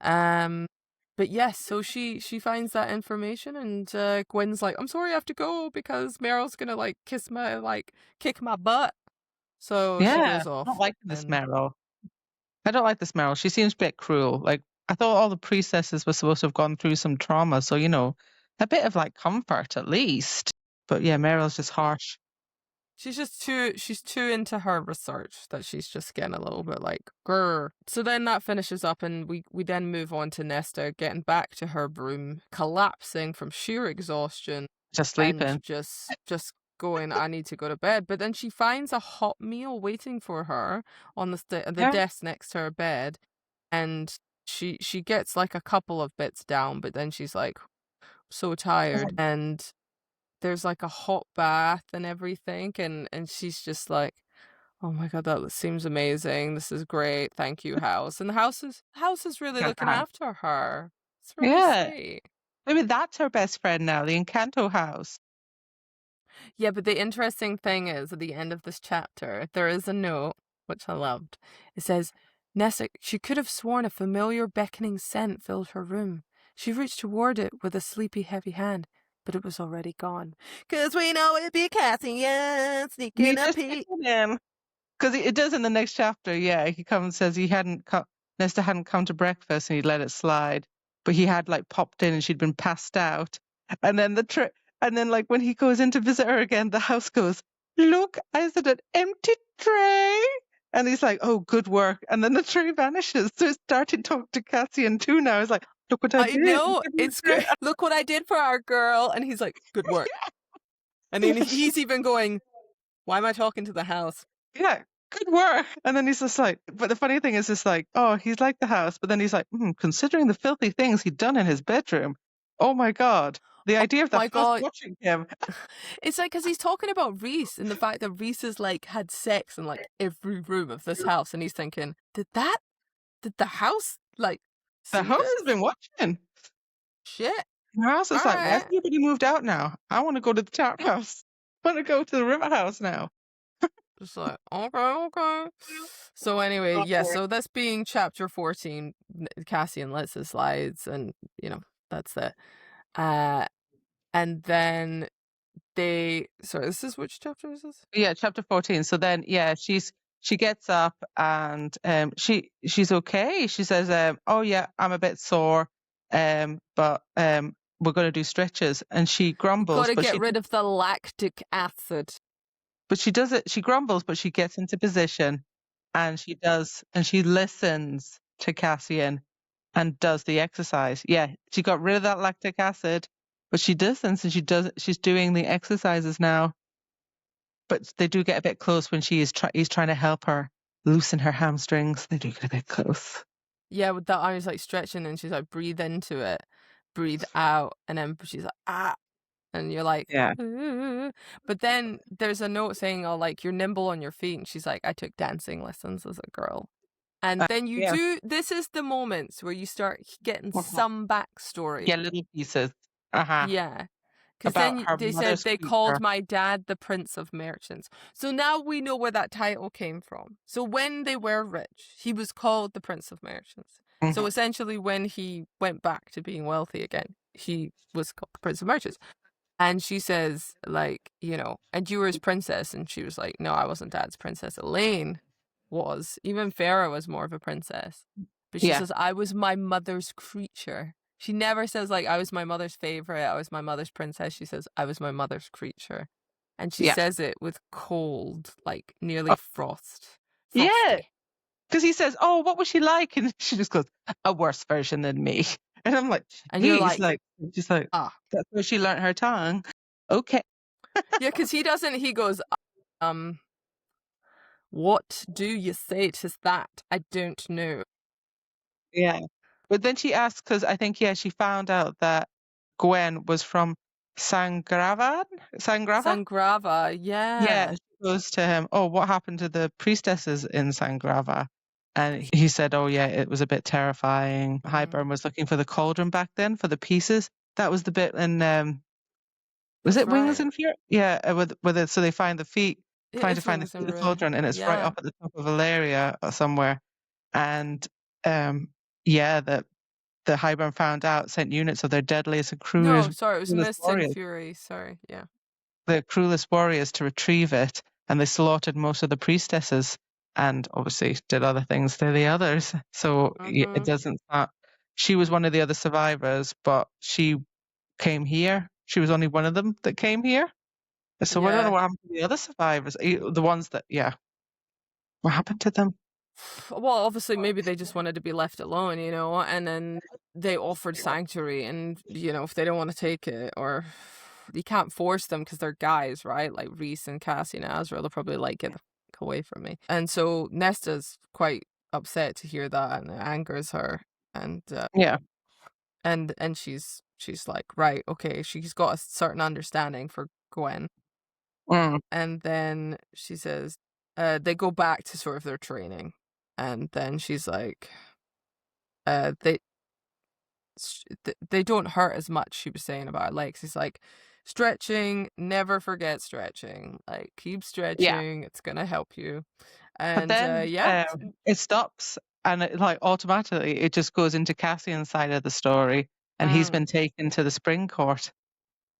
But yes, so she finds that information and Gwen's like, I'm sorry I have to go because Meryl's going to like kick my butt. So she goes off. I don't like this Meryl. I don't like this Meryl. She seems a bit cruel. Like, I thought all the priestesses were supposed to have gone through some trauma. So, a bit of like comfort at least. But yeah, Meryl's just harsh. She's too into her research that she's just getting a little bit like, grr. So then that finishes up and we then move on to Nesta getting back to her room, collapsing from sheer exhaustion. Just sleeping. And just going, I need to go to bed. But then she finds a hot meal waiting for her on the desk next to her bed. And she gets like a couple of bits down, but then she's like so tired. And there's like a hot bath and everything, and she's just like, oh my God, that seems amazing. This is great. Thank you, house. And the house is really looking after her. It's really sweet. Maybe that's her best friend now, the Encanto house. Yeah, but the interesting thing is, at the end of this chapter, there is a note, which I loved. It says, Nesta, she could have sworn a familiar beckoning scent filled her room. She reached toward it with a sleepy, heavy hand, but it was already gone. 'Cause we know it'd be Cassian sneaking up here. Because it does in the next chapter, yeah. He comes and says Nesta hadn't come to breakfast and he let it slide. But he had like popped in and she'd been passed out. And then like when he goes in to visit her again, the house goes, look, is it an empty tray? And he's like, oh, good work. And then the tray vanishes. So it's starting to talk to Cassian too now. He's like, look what I did. I know, it's great. Look what I did for our girl. And he's like, good work. And then he's even going, why am I talking to the house? Yeah, good work. And then he's just like, but the funny thing is just like, oh, he's like the house. But then he's like, considering the filthy things he'd done in his bedroom, oh my God, the idea of the my house God. watching him. It's like, because he's talking about Reese and the fact that Reese has like had sex in like every room of this house. And he's thinking, did the house like The see house this? has been watching. Shit. The house is All like, why has right. everybody moved out now? I want to go to the townhouse. I want to go to the river house now. Just like, okay. So anyway, yeah, so this being chapter 14, Cassian lets it slides and, that's it. And then sorry, this is which chapter is this? Yeah, chapter 14. So then, yeah, she gets up and she's okay. She says, oh yeah, I'm a bit sore, but we're going to do stretches. And she grumbles, Gotta get rid of the lactic acid. but she does it. She grumbles, but she gets into position, and she listens to Cassian, and does the exercise. Yeah, she got rid of that lactic acid, but she listens, and she's doing the exercises now. But they do get a bit close when he's trying to help her loosen her hamstrings. They do get a bit close. Yeah, with that arm is like stretching, and she's like, breathe into it, breathe out, and then she's like, ah, and you're like, Yeah. But then there's a note saying, oh, like, you're nimble on your feet, and she's like, I took dancing lessons as a girl. And then you this is the moments where you start getting some backstory. Yeah, little pieces. Uh-huh. Yeah. Because then they said they called my dad the Prince of Merchants. So now we know where that title came from. So when they were rich, he was called the Prince of Merchants. Mm-hmm. So essentially when he went back to being wealthy again, he was called the Prince of Merchants. And she says, like, and you were his princess. And she was like, no, I wasn't Dad's princess. Elaine was. Even Farah was more of a princess. But she says, I was my mother's creature. She never says, like, I was my mother's favorite, I was my mother's princess. She says, I was my mother's creature. And she says it with cold, like, nearly frosty. Yeah. Because he says, oh, what was she like? And she just goes, a worse version than me. And I'm like, and you're like, she's like, that's where she learned her tongue. Okay. Yeah, because he goes, what do you say to that? I don't know. Yeah. But then she asks, because I think, she found out that Gwen was from Sangrava? Sangrava, yeah. Yeah, she goes to him, oh, what happened to the priestesses in Sangrava? And he said, oh, yeah, it was a bit terrifying. Highburn was looking for the cauldron back then, for the pieces. That was the bit in, was it Wings and Fury? Yeah, with it, so they find the feet, trying to find the cauldron, and it's right up at the top of Valeria or somewhere. And the Highburn found out, sent units of their deadliest and cruelest. No, sorry, it was Mist and Fury. Sorry, yeah. The cruelest warriors to retrieve it, and they slaughtered most of the priestesses, and obviously did other things to the others. So it doesn't. She was one of the other survivors, but she came here. She was only one of them that came here. So I don't know what happened to the other survivors. The ones that, what happened to them? Well, obviously, maybe they just wanted to be left alone, and then they offered sanctuary, and, if they don't want to take it, or you can't force them because they're guys, right? Like Reese and Cassie and Azrael, they'll probably like, get the fuck away from me. And so Nesta's quite upset to hear that, and it angers her. And and she's like, right, okay, she's got a certain understanding for Gwen. And then she says, they go back to sort of their training. And then she's like, they don't hurt as much, she was saying about her legs. He's like, stretching, never forget stretching. Like, keep stretching, it's going to help you. And but then, it stops, and automatically it just goes into Cassian's side of the story, and he's been taken to the spring court.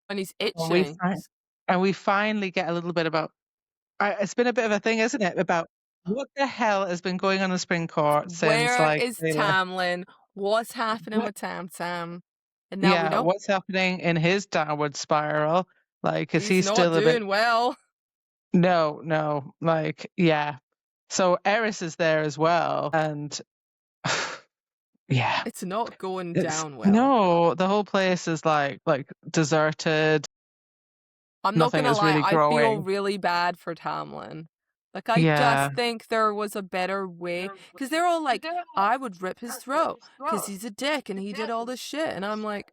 And he's itching. And we finally get a little bit about, it's been a bit of a thing, isn't it, about what the hell has been going on in the spring court since, where is Tamlin? What's happening with Tam? And now we know what's happening in his downward spiral. Like, is he not still doing well? No. Like, so Eris is there as well, and it's not going down well. No, the whole place is like deserted. I'm not nothing gonna is lie, really I feel growing. really bad for Tamlin. Like, I Yeah. just think there was a better way, because they're all like, I would rip his throat because he's a dick and he did all this shit, and I'm like,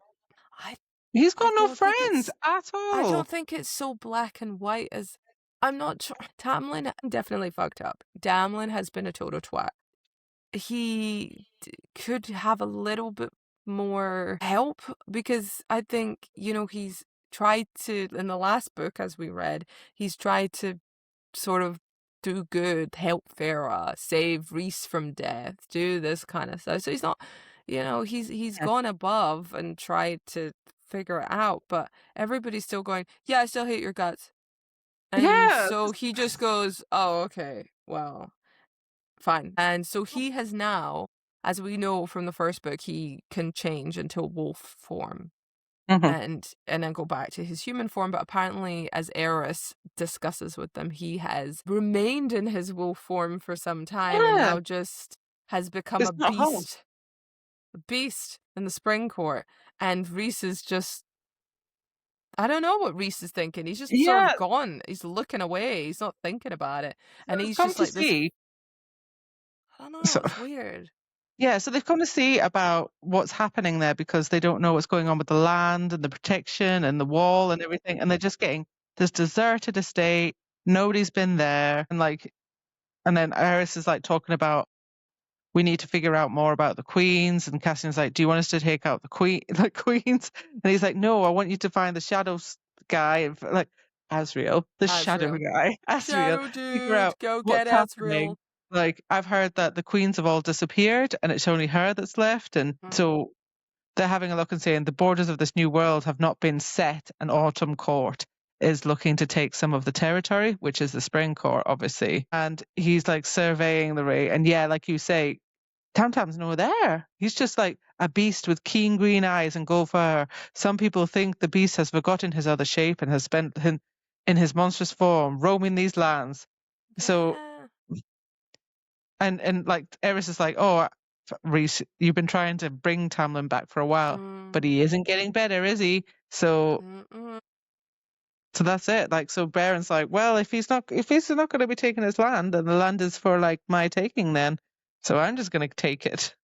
I He's I got no don't think friends it's at I all. don't think it's so black and white as I'm not sure. Tamlin definitely fucked up. Tamlin has been a total twat. He could have a little bit more help, because I think, he's tried to, in the last book, as we read, he's tried to sort of do good, help Farah, save Reese from death, do this kind of stuff. So he's not, he's Yeah. gone above and tried to figure it out, but everybody's still going, yeah, I still hate your guts. And Yeah. so he just goes, oh, okay, well, fine. And so he has now, as we know from the first book, he can change into wolf form Mhm. and then go back to his human form. But apparently, as Eris discusses with them, he has remained in his wolf form for some time and Yeah. now just has become It's not home. a beast in the spring court. And Reese is just, I don't know what Reese is thinking. He's just sort Yeah. of gone. He's looking away. He's not thinking about it. And They've he's come just to like this, see. I don't know, So it's weird. yeah, so they've come to see about what's happening there because they don't know what's going on with the land and the protection and the wall and everything, and they're just getting this deserted estate. Nobody's been there, and then Iris is like talking about we need to figure out more about the queens, and Cassian's like, "Do you want us to take out the queens?" And he's like, "No, I want you to find the shadows guy, and like Asriel, the shadow Asriel. guy, Asriel, Shadow figure dude, out go get what's happening." Asriel. Like, I've heard that the queens have all disappeared, and it's only her that's left, and so they're having a look and saying the borders of this new world have not been set, and Autumn Court is looking to take some of the territory, which is the Spring Court, obviously. And he's like surveying the ray, and yeah, like you say, Tamtam's no there. He's just like a beast with keen green eyes and gold fur. Some people think the beast has forgotten his other shape and has spent him in his monstrous form roaming these lands. So Yeah. and like Eris is like, oh, Reese, you've been trying to bring Tamlin back for a while, but Mm, he isn't getting better, is he? So mm-mm. so that's it. Like, so Baron's like, well, if he's not going to be taking his land, then the land is for like my taking then. So I'm just going to take it.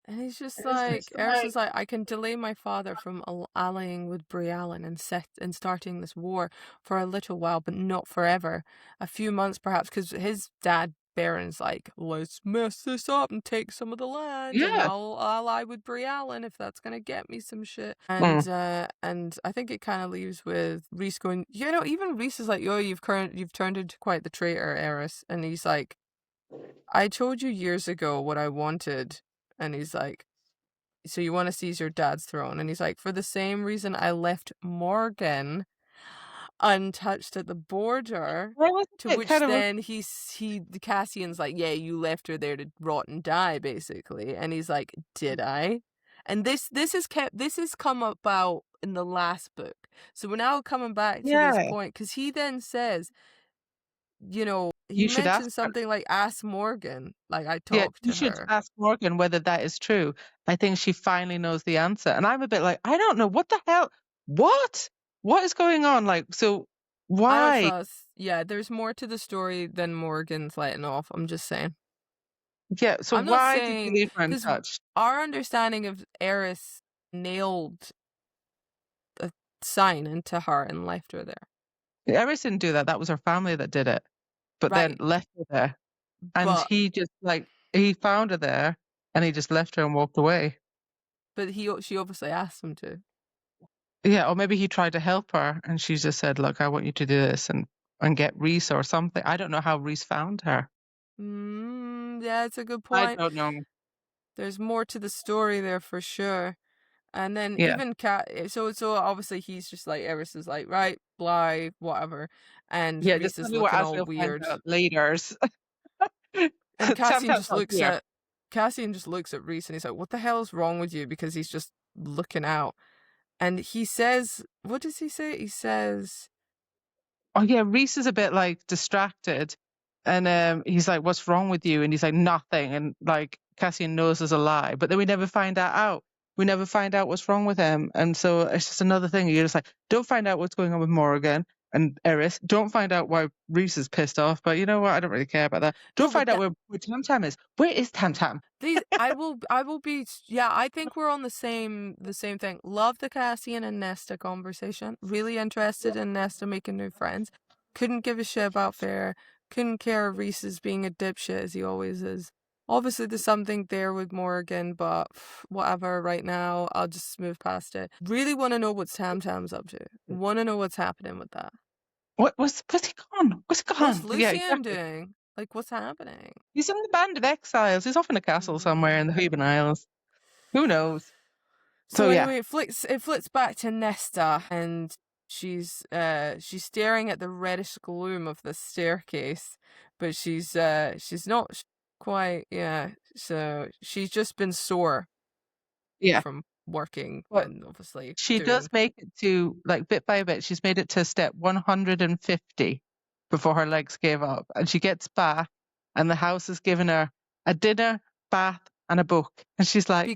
And he's just like, Eris is like, I can delay my father from allying with Briallen and starting this war for a little while, but not forever. A few months perhaps, because his dad, Baron's like, let's mess this up and take some of the land, and Yeah. I'll ally with Briallen if that's gonna get me some shit. Mm. And I think it kind of leaves with Reese going, even Reese is like, yo, you've turned into quite the traitor, Eris, and he's like, I told you years ago what I wanted. And he's like, so you want to seize your dad's throne? And he's like, for the same reason I left Morgan untouched at the border. Well, wasn't To it which kind of then Cassian's like, yeah, you left her there to rot and die, basically. And he's like, did I? And this has come about in the last book. So we're now coming back to this yeah. point, because he then says, he You should ask mentioned her. something like, ask Morgan, like I Yeah, talked you to should her. ask Morgan whether that is true. I think she finally knows the answer. And I'm a bit like, I don't know. What the hell? What? What is going on? Like, so I don't why? trust. Yeah, there's more to the story than Morgan's letting off. I'm just saying. Yeah, so I'm not why did you saying, leave her because untouched? our understanding of Eris nailed a sign into her and left her there. Eris didn't do that. That was her family that did it, but then Right. left her there. And But he just he found her there and he just left her and walked away. she obviously asked him to. Yeah, or maybe he tried to help her and she just said, look, I want you to do this and get Reese or something. I don't know how Reese found her. Yeah, it's a good I point. don't know. There's more to the story there for sure. And then Yeah. even so obviously he's just like, Eris is like, right, blah, whatever. And Yeah, just Reese tell is me what looking all Asriel finds weird. out later. And Sometimes not here. Cassian just looks at Reese and he's like, what the hell is wrong with you? Because he's just looking out. And he says, what does he say? He says, Oh yeah, Reese is a bit like distracted, and he's like, "What's wrong with you?" And he's like, "Nothing." And like Cassian knows there's a lie, but then we never find that out. we never find out what's wrong with him. And so it's just another thing. You're just like, don't find out what's going on with Morgan and Eris. Don't find out why Reese is pissed off. But you know what? I don't really care about that. Don't No, but find out where Tam Tam is. Where is Tam Tam? I will be, yeah, I think we're on the same thing. Love the Cassian and Nesta conversation. Really interested in Nesta making new friends. Couldn't give a shit about Fair. Couldn't care if Reese is being a dipshit as he always is. Obviously there's something there with Morgan, but whatever, right now I'll just move past it. Really want to know what Tam Tam's up to. Want to know what's happening with that. What's he gone? What's he gone? What's Lucian doing? Like, what's happening? He's in the band of exiles. He's off in a castle somewhere in the Theban Isles. Who knows? So yeah. anyway, it flips back to Nesta, and she's staring at the reddish gloom of the staircase, but she's not quite, yeah. So she's just been sore, from working, But and obviously she does make it to, like, bit by bit. She's made it to step 150 before her legs gave up, and she gets back, and the house has given her a dinner, bath, and a book, and she's like,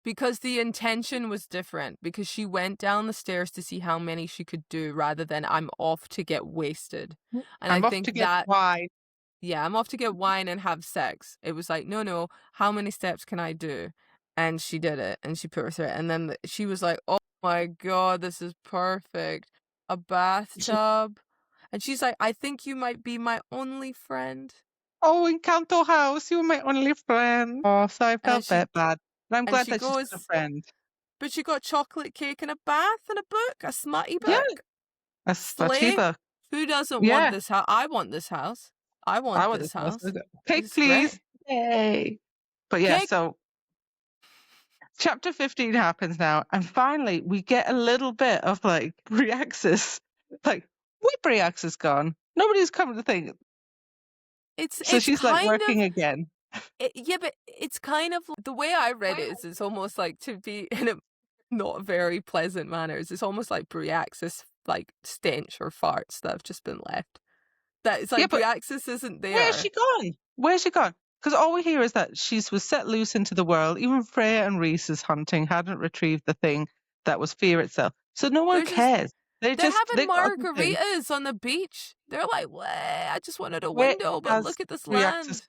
because the intention was different, because she went down the stairs to see how many she could do rather than I'm off to get wasted. And I'm I off think to get wine. Yeah, I'm off to get wine and have sex. It was like, no, how many steps can I do? And she did it, and she put her through it, and then she was like, oh my god, this is perfect. A bathtub. And she's like, I think you might be my only friend. Oh, Encanto house, you were my only friend. Oh, so I felt bad. And I'm glad that she's got a friend. But she got chocolate cake and a bath and a book, a smutty book. Yeah, a smutty book. Who doesn't want this house? I want this house. I want this house. Cake, please. Yay. But yeah, cake. So chapter 15 happens now, and finally we get a little bit of, like, Briaxis. Like, where Briaxis gone? Nobody's come to think. So she's like working again. Yeah, but it's kind of the way I read it is it's almost like, to be in a not very pleasant manners, it's almost like Briaxis, like, stench or farts that have just been left. That it's like Briaxis isn't there. Where's she gone? Where's she gone? Because all we hear is that she was set loose into the world. Even Freya and Reese's hunting hadn't retrieved the thing that was fear itself. So no one cares. They're having margaritas on the beach. They're like, well, I just wanted a window, but look at this land.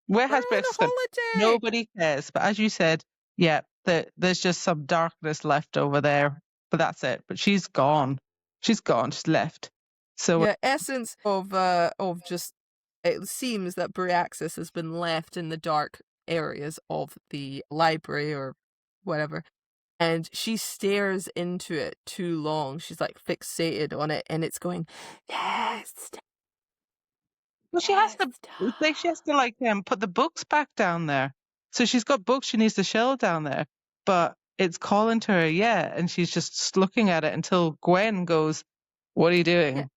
Where has Briaxis gone? Nobody cares. But as you said, yeah, there's just some darkness left over there. But that's it. But she's gone. She's gone. She's left. So yeah, essence of just, it seems that Briaxis has been left in the dark areas of the library or whatever, and she stares into it too long. She's like fixated on it, and it's going, yes. Well, she has to like put the books back down there. So she's got books she needs to shelve down there, but it's calling to her, and she's just looking at it until Gwen goes, "What are you doing?"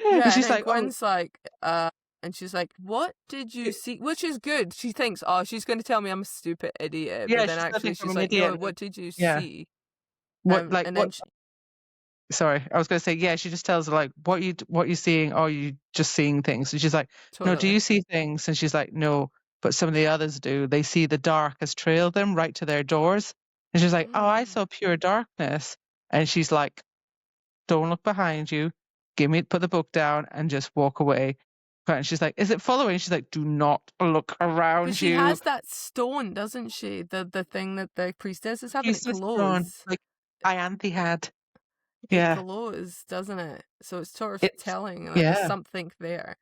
Yeah, and she's like, Gwen's like, and she's like, "What did you see?" Which is good. She thinks, "Oh, she's going to tell me I'm a stupid idiot," but then actually she's like, "No, what did you see?" Sorry, I was going to say, she just tells her, like, what you seeing? Are you just seeing things? And she's like, no, do you see things? And she's like, no, but some of the others do. They see the dark has trailed them right to their doors. And she's like, oh, I saw pure darkness. And she's like, don't look behind you. Put the book down and just walk away. And she's like, is it following? She's like, do not look around you. She has that stone, doesn't she? The thing that the priestess is having, it glows. Like Ianthe had. It glows, doesn't it? So it's sort of telling there's something there.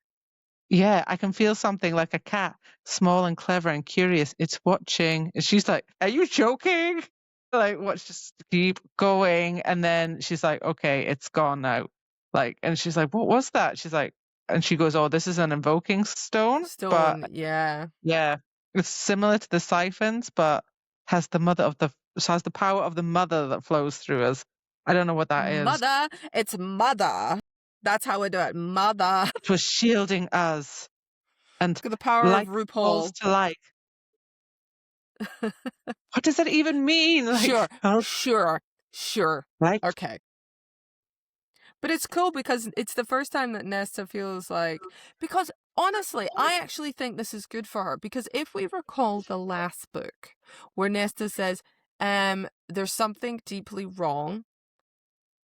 Yeah, I can feel something, like a cat, small and clever and curious. It's watching. And she's like, are you joking? Like, watch, just keep going. And then she's like, okay, it's gone now. Like, and she's like, what was that? She's like, and she goes, oh, this is an invoking stone. Yeah. Yeah. It's similar to the siphons, but has the power of the mother that flows through us. I don't know what that is. Mother. It's mother. That's how we do it. Mother. It was shielding us. And look at the power of RuPaul. To like. What does that even mean? Like, sure. Like, okay. But it's cool because it's the first time that Nesta feels like, because honestly, I actually think this is good for her, because if we recall the last book where Nesta says, there's something deeply wrong.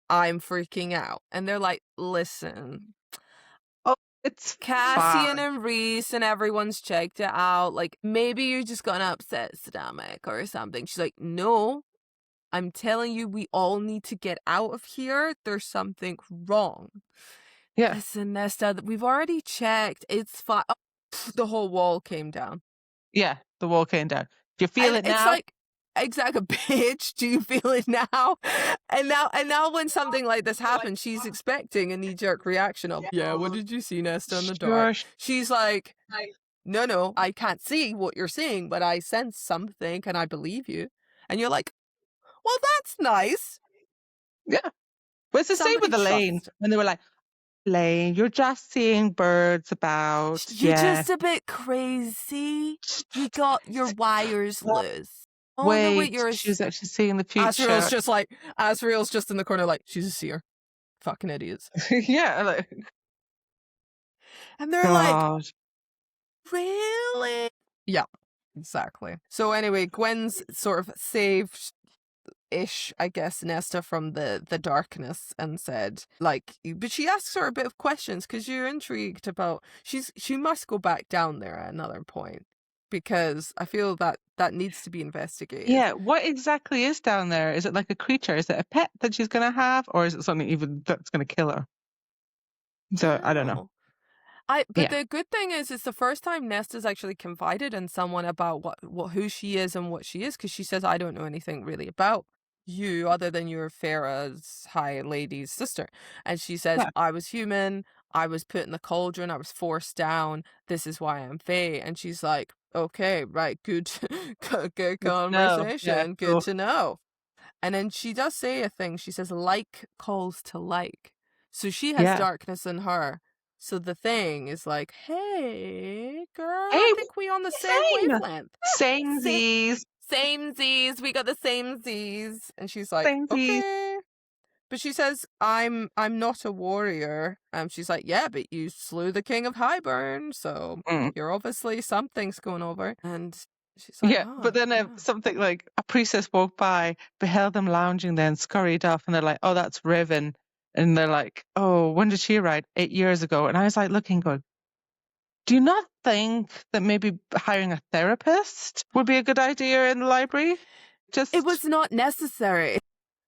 I'm freaking out. And they're like, listen, Oh, it's Cassian fine. and Reese and everyone's checked it out. Like, maybe you're just got an upset stomach or something. She's like, no, I'm telling you, we all need to get out of here. There's something wrong. Yeah. Listen, Nesta, we've already checked. It's fine. Oh, the whole wall came down. Yeah. The wall came down. Do you feel And it it's now? like, exactly, bitch, do you feel it now? And now when something like this happens, she's expecting a knee-jerk reaction of, yeah, what did you see, Nesta, in the dark? Sure. She's like, no, I can't see what you're seeing, but I sense something and I believe you. And you're like, well, that's nice. Yeah. But it's the same Somebody with Elaine. trusts. And they were like, Elaine, you're just seeing birds about. You're Yeah. just a bit crazy. You got your wires loose. Oh, no, wait, Wait, she's actually seeing the Asriel's future. just in the corner like, she's a seer. Fucking idiots. Yeah. Like, And they're like, God. really? Yeah, exactly. So anyway, Gwen's sort of saved ish, I guess, Nesta from the darkness and said, like, but she asks her a bit of questions because you're intrigued about she must go back down there at another point because I feel that needs to be investigated. Yeah. What exactly is down there? Is it like a creature? Is it a pet that she's going to have? Or is it something even that's going to kill her? So I don't know. But Yeah. the good thing is it's the first time Nesta's actually confided in someone about who she is and what she is, because she says, I don't know anything really about you other than you're Farah's High Lady's sister. And she says, Yeah. I was human, I was put in the cauldron, I was forced down, this is why I'm Fae. And she's like, okay, right, good good No. Yeah. conversation, good Cool. to know. And then she does say a thing, she says, like calls to like. So she has Yeah. darkness in her. So the thing is like, hey, girl, Hey, I we're think we on the same the wavelength. same. Samesies. Same Z's. We got the same Z's. And she's like, Samesies. okay. But she says, I'm not a warrior. She's like, yeah, but you slew the king of Highburn, so Mm. you're obviously something's going over. And she's like, Yeah. But then yeah. something like a priestess walked by, beheld them lounging, then scurried off, and they're like, oh, that's Riven. And they're like, oh, when did she arrive? 8 years ago. And I was like looking, going, do you not think that maybe hiring a therapist would be a good idea in the library? It was not necessary.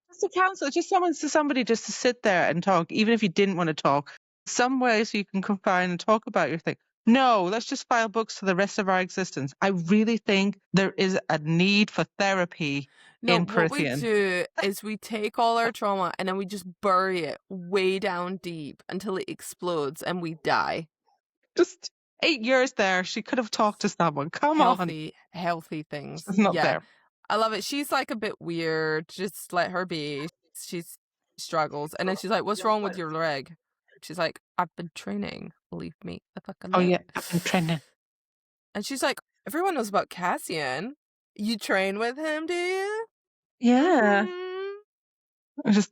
Just a counsel, just somebody just to sit there and talk, even if you didn't want to talk. Some way so you can confine and talk about your thing. No, let's just file books for the rest of our existence. I really think there is a need for therapy No, in what we Prithian. do is we take all our trauma and then we just bury it way down deep until it explodes and we die. Just 8 years there, she could have talked to someone. Come on. Healthy things. She's not Yeah. there. I love it. She's like a bit weird. Just let her be. She struggles. And then she's like, what's wrong with your leg? She's like, I've been training. Believe me. I fucking Oh know. yeah, I've been training. And she's like, everyone knows about Cassian. You train with him, do you? Yeah. Mhm.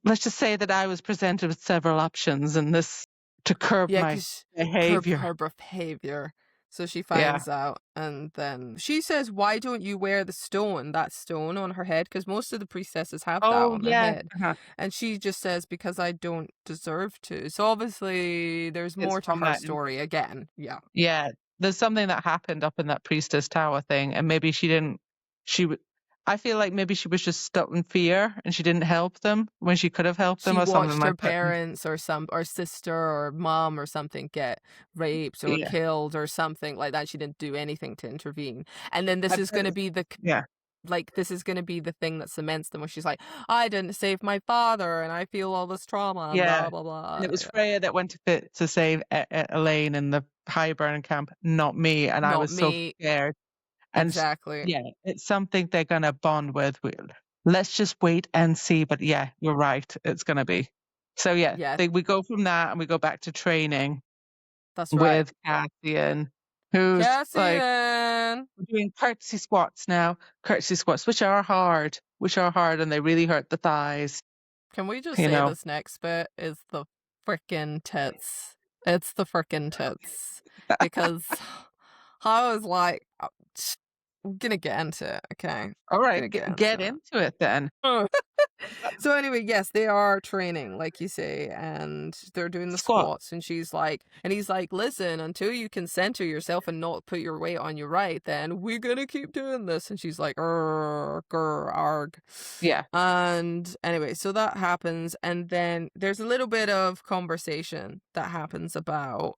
Let's just say that I was presented with several options and this to curb Yeah, my 'cause behavior. her behavior. So she finds out, and then she says, why don't you wear that stone on her head? Because most of the priestesses have that Oh on their yeah. head. And she just says, because I don't deserve to. So obviously there's It's more to from her that. story again. Yeah. Yeah, there's something that happened up in that priestess tower thing, and maybe she didn't. I feel like maybe she was just stuck in fear, and she didn't help them when she could have helped them, She or something watched her like that. parents or sister or mom or something get raped or Yeah. killed or something like that. She didn't do anything to intervene. And then this But is going to be yeah, this is going to be the thing that cements them, where she's like, I didn't save my father and I feel all this trauma and yeah. blah, blah, blah. And it was Freya that went to save Elaine in the Highburn camp, not me, and I Not was so me. scared. And Exactly. yeah, it's something they're gonna bond with. Let's just wait and see. But yeah, you're right. It's gonna be. So yeah, Yeah, we go from that and we go back to training that's right. with Cassian, who's like, Cassian. we're doing curtsy squats now. Curtsy squats, which are hard, and they really hurt the thighs. Can we just You say know, this next bit is the frickin' tits? It's the frickin' tits. Because I was like, I'm gonna get into it, okay? All Gonna right, get it. into it then. So anyway, yes, they are training, like you say, and they're doing the Squat. squats, and he's like, listen, until you can center yourself and not put your weight on your right, then we're gonna keep doing this. And she's like, arg. Yeah. And anyway, so that happens, and then there's a little bit of conversation that happens about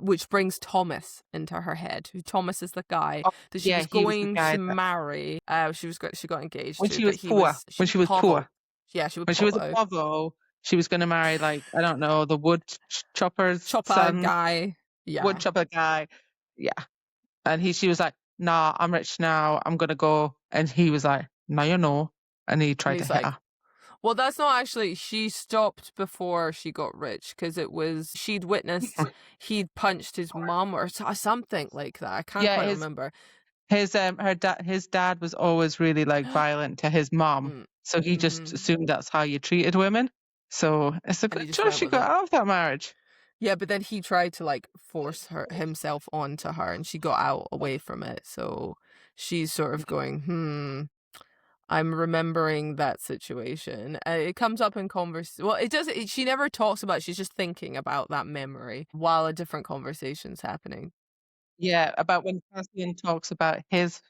which brings Thomas into her head. Thomas is the guy Oh, that she yeah, was he was the going guy to that marry. She got engaged when to, she but was poor, when she was Povo. poor, Yeah, she was when she was a Povo. povo, she was going to marry like I don't know the wood chopper's Chopper son, guy. Yeah. wood chopper guy. Yeah, and she was like, "Nah, I'm rich now. I'm gonna go," and he was like, "No, you're no," and he And tried to he's hit like, her. well, that's not actually, she stopped before she got rich because it was, she'd witnessed he'd punched his mum or something like that. I can't Yeah, quite remember. his dad was always really like violent to his mom, Mm, so he just mhm. assumed that's how you treated women. So it's a And he good just choice went she with got it. out of that marriage. Yeah, but then he tried to like force himself onto her, and she got out away from it. So she's sort of going, I'm remembering that situation. It comes up in conversation. Well, it does. She never talks about it. She's just thinking about that memory while a different conversation's happening. Yeah, about when Cassian talks about his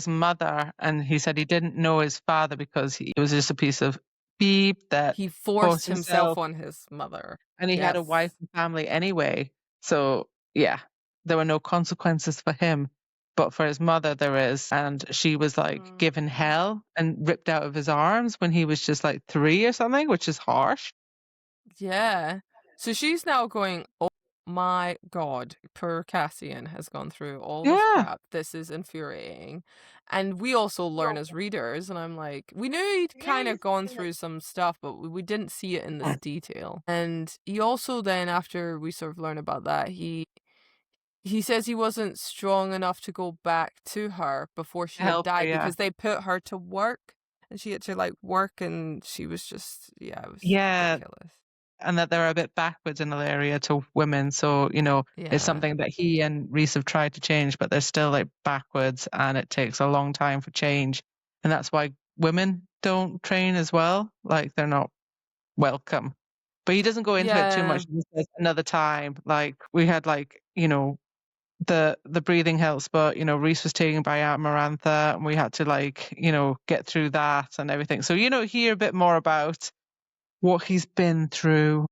mother, and he said he didn't know his father because he was just a piece of beep that He forced forced himself himself, on his mother. and he had a Yes. wife and family anyway. So yeah, there were no consequences for him, but for his mother there is, and she was like given hell and ripped out of his arms when he was just like 3 or something, which is harsh. Yeah. So she's now going, oh my God, poor Cassian has gone through all this Yeah. crap. This is infuriating. And we also learn as readers, and I'm like, we knew he'd kind of gone through some stuff, but we didn't see it in this detail. And he also then, after we sort of learn about that, he says he wasn't strong enough to go back to her before she had Help her, died yeah. because they put her to work, and she had to like work, and she was just, yeah, it was Yeah, ridiculous. and that they're a bit backwards in the area to women. So, Yeah. it's something that he and Reese have tried to change, but they're still like backwards and it takes a long time for change. And that's why women don't train as well. Like they're not welcome. But he doesn't go into it too Yeah. much. He says another time. Like we had the breathing helps, but Reese was taken by Amarantha and we had to get through that and everything. So, hear a bit more about what he's been through.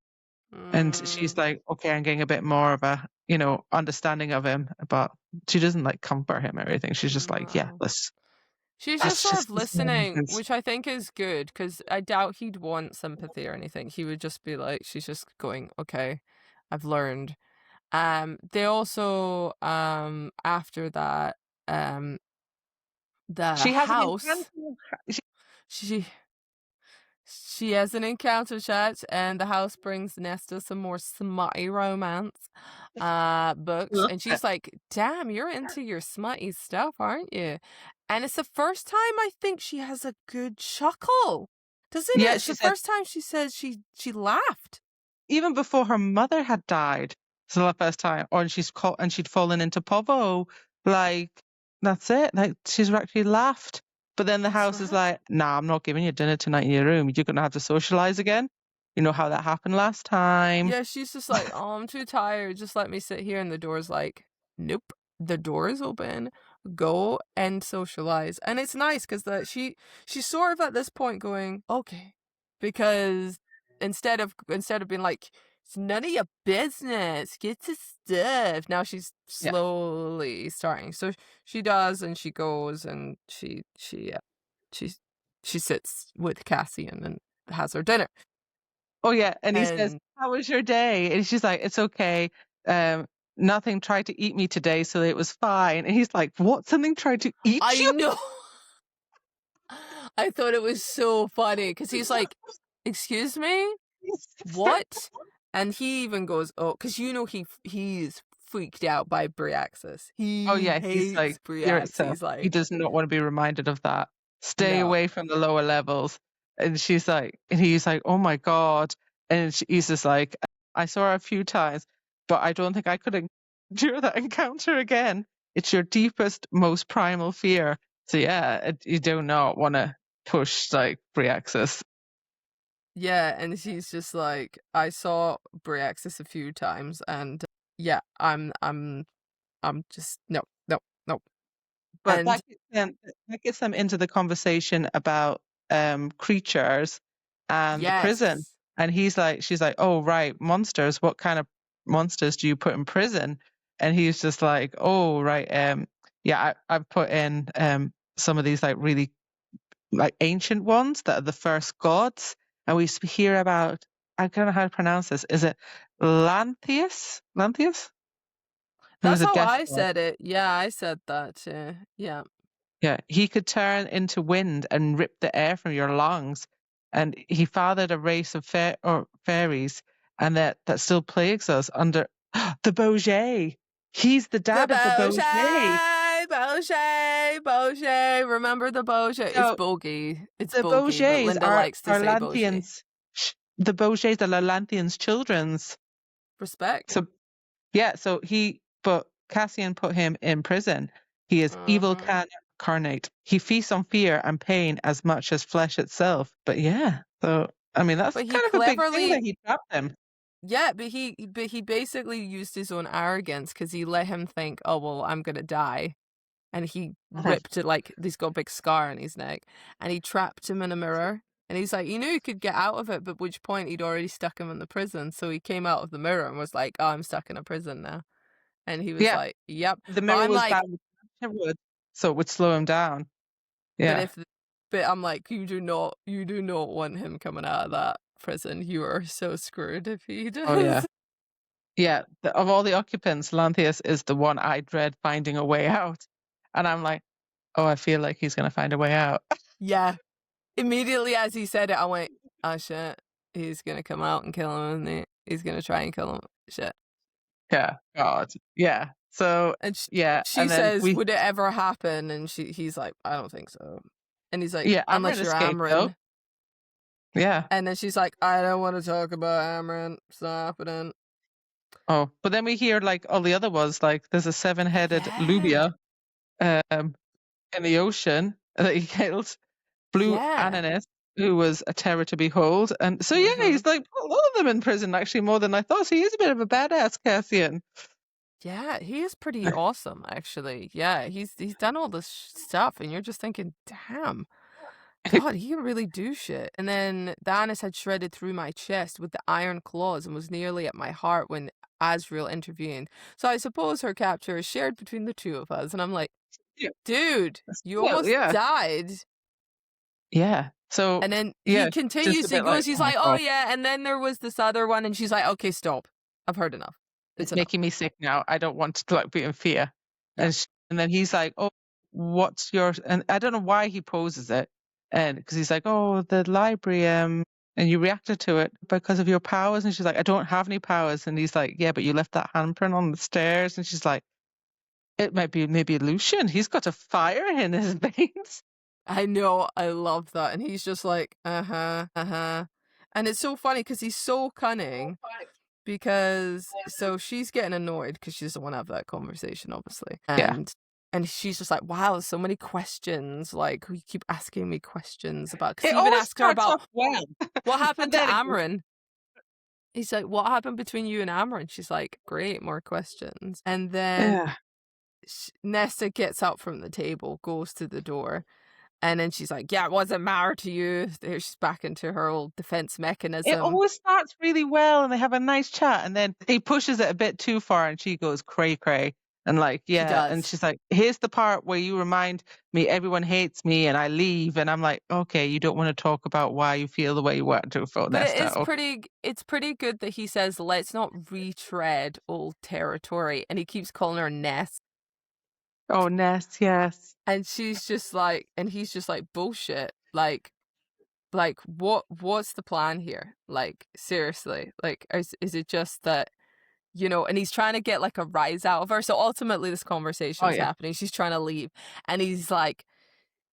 And she's like, okay, I'm getting a bit more of a, understanding of him, but she doesn't like comfort him or anything. She's just like, yeah, No. let's She's that's just sort just of the same listening, as which I think is good, because I doubt he'd want sympathy or anything. He would just be like, she's just going, okay, I've learned. They also, after that, the she has an house, Encanto. she has an encounter chat, and the house brings Nesta some more smutty romance books, and she's like, damn, you're into your smutty stuff, aren't you? And it's the first time I think she has a good chuckle, doesn't Yeah, it? It's she the said first time she says she laughed. even before her mother had died, so the first time, or she'd fallen into Povo, like that's it. Like she's actually laughed. But then the That's house is right. like, nah, I'm not giving you dinner tonight in your room. You're gonna have to socialize again. You know how that happened last time. Yeah, she's just like, oh, I'm too tired. Just let me sit here. And the door's like, nope, the door is open. Go and socialize. And it's nice because she's sort of at this point going, okay, because instead of being like, it's none of your business, get to stuff. Now she's Yeah. slowly starting. So she does, and she goes, and she sits with Cassian and has her dinner. Oh yeah, and he says, And "How was your day?" And she's like, "It's okay. Nothing tried to eat me today, so it was fine." And he's like, "What? Something tried to eat I you?" know. I thought it was so funny because he's like, excuse me? What? And he even goes, oh, because he's freaked out by Bryaxis. Oh He yeah, he's like, hates "Fear Bryaxis. itself." He's He like, does not want to be reminded of that. Stay no. away from the lower levels. And she's like, and he's like, "Oh my god!" And he's just like, "I saw her a few times, but I don't think I could endure that encounter again." It's your deepest, most primal fear. So yeah, you do not want to push like free access. Yeah, and she's just like, I saw Bryaxis a few times, and yeah, I'm just no. But And that gets them into the conversation about creatures and the prison. yes, And she's like, oh right, monsters. What kind of monsters do you put in prison? And he's just like, oh right, yeah, I've put in some of these like really like ancient ones that are the first gods. And we hear about, I don't know how to pronounce this. Is it Lantheus? Lantheus? Who is that's a how death I god. said it. Yeah, I said that too. Yeah. Yeah, he could turn into wind and rip the air from your lungs. And he fathered a race of fairies, and that still plagues us under the Boget. He's the The dad of the Boget. Boget. Remember the Boget? It's So Bogey. It's the Bogey, but Bogets Linda likes to are say Boget. Lanthians. The Bogets are Lanthians' children's. Respect. So yeah, but Cassian put him in prison. He is evil Mhm. incarnate. He feasts on fear and pain as much as flesh itself. But yeah, so I mean that's But he kind of a big thing that cleverly, he trapped him. yeah, but he basically used his own arrogance because he let him think, oh well, I'm gonna die, and he Mhm. ripped it like he's got a big scar on his neck, and he trapped him in a mirror. And he's like, he knew he could get out of it, but at which point he'd already stuck him in the prison. So he came out of the mirror and was like, oh, I'm stuck in a prison now. And he was Yeah, like, yep. the But mirror I'm was like, bad with wood, so it would slow him down. but Yeah. if, but I'm like, you do not want him coming out of that prison. You are so screwed if he Oh yeah. does. Yeah. Of all the occupants, Lantheus is the one I dread finding a way out. And I'm like, oh, I feel like he's gonna find a way out. Yeah. Immediately as he said it, I went, oh shit, he's gonna come out and kill him, isn't he? He's gonna try and kill him. Shit. Yeah. God. Yeah. So And yeah, she and then says, would it ever happen? And he's like, I don't think so. And he's like, Amryn unless you're escaped though. Amryn. Yeah. And then she's like, I don't want to talk about Amryn. It's not happening. Oh, but then we hear like all the other ones, like there's a seven-headed Yeah. Lubia in the ocean that he killed. Blue Yeah. Ananas, who was a terror to behold. And so yeah, Mm-hmm. he's like put a lot of them in prison actually more than I thought. So he is a bit of a badass, Cassian. Yeah, he is pretty awesome, actually. Yeah, he's done all this stuff, and you're just thinking, damn. God, he can really do shit. And then the anise had shredded through my chest with the iron claws and was nearly at my heart when Asriel intervened. So I suppose her capture is shared between the two of us. And I'm like, Yeah. dude, you Well, almost yeah. died. Yeah. So And then yeah, he just continues, a he bit like, goes, he's oh my like, oh God, yeah. And then there was this other one, and she's like, okay, stop. I've heard enough. It's it's enough. making me sick now. I don't want to like be in fear. Yeah. And then he's like, oh, what's your, and I don't know why he poses it. And because he's like, oh, the library, and you reacted to it because of your powers. And she's like, I don't have any powers. And he's like, yeah, but you left that handprint on the stairs. And she's like, it might be maybe Lucian. He's got a fire in his veins. I know, I love that. And he's just like, uh-huh, uh-huh. And it's so funny because he's so cunning. Because so she's getting annoyed because she doesn't want to have that conversation, obviously. Yeah. And she's just like, wow, so many questions. Like, you keep asking me questions about, because It he even always asked her starts about off well. what happened And to then it goes, Amryn. He's like, what happened between you and Amryn? She's like, great, more questions. And then yeah. Nesta gets up from the table, goes to the door, and then she's like, yeah, it wasn't matter to you. There she's back into her old defense It mechanism. always starts really well and they have a nice chat and then he pushes it a bit too far and she goes cray cray and like, She yeah. And does. she's like, here's the part where you remind me everyone hates me and I leave. And I'm like, okay, you don't want to talk about why you feel the way you want to feel, But Nesta. it's pretty good that he says, let's not retread old territory. And he keeps calling her Nest. Oh, Nest, yes. And she's just like, and he's just like, bullshit. Like what's the plan here? Like, seriously, like, is it just that, and he's trying to get like a rise out of her. So ultimately this Oh, conversation's yeah. happening. She's trying to leave. And he's like,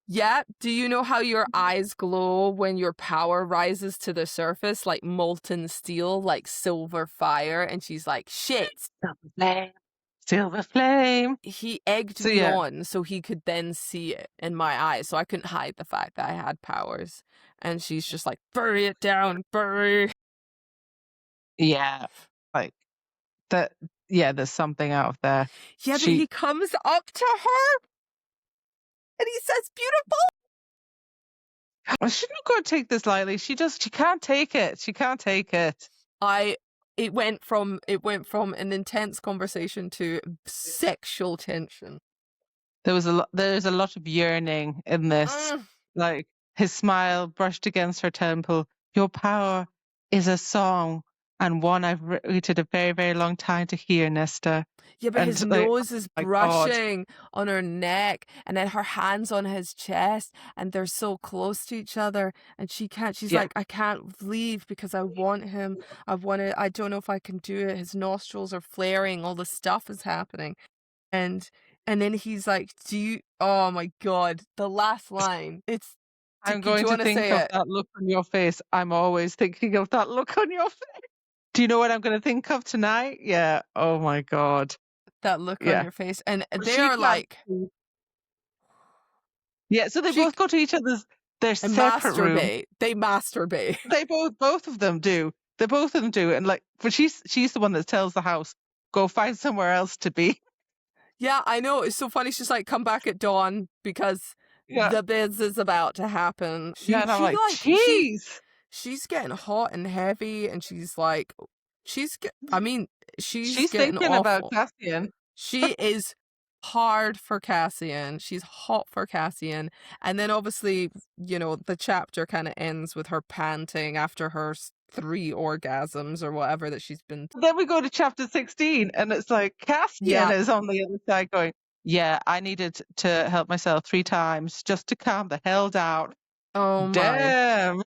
yeah, do you know how your eyes glow when your power rises to the surface, like molten steel, like silver fire? And she's like, shit. silver flame. He egged So me yeah, on so he could then see it in my eyes, so I couldn't hide the fact that I had powers. And she's just like, bury it down, bury. yeah, like that. Yeah, there's something out there. Yeah, but he comes up to her and he says, beautiful. She's not going to take this lightly. She can't take it. She can't take it. It went from an intense conversation to sexual tension. There's a lot of yearning in this. Like his smile brushed against her temple. Your power is a song, and one I've waited a very, very long time to hear, Nesta. Yeah, but his nose is my God. brushing on her neck, and then her hands on his chest, and they're so close to each other, and she can't. She's like, I can't leave because I want him. I don't know if I can do it. His nostrils are flaring. All this stuff is happening, and then he's like, "Do you?" Oh my God, the last line. It's. I'm going to think of that look on your face. I'm always thinking of that look on your face. Do you know what I'm going to think of tonight? Yeah. Oh my God. That look on your face. And they are like. Yeah, so they both go to each other's separate room. They masturbate. They both of them do. They both of them do. And like, but she's the one that tells the house, go find somewhere else to be. Yeah, I know. It's so funny. She's like, come back at dawn because the biz is about to happen. And I'm like, jeez. She's getting hot and heavy, and she's like, she's getting thinking awful. about Cassian. She is hard for Cassian. She's hot for Cassian. And then obviously, the chapter kind of ends with her panting after her 3 orgasms or whatever that she's been. Then we go to chapter 16, and it's like Cassian is on the other side going, yeah, I needed to help myself 3 times just to calm the hell down. Oh, damn. My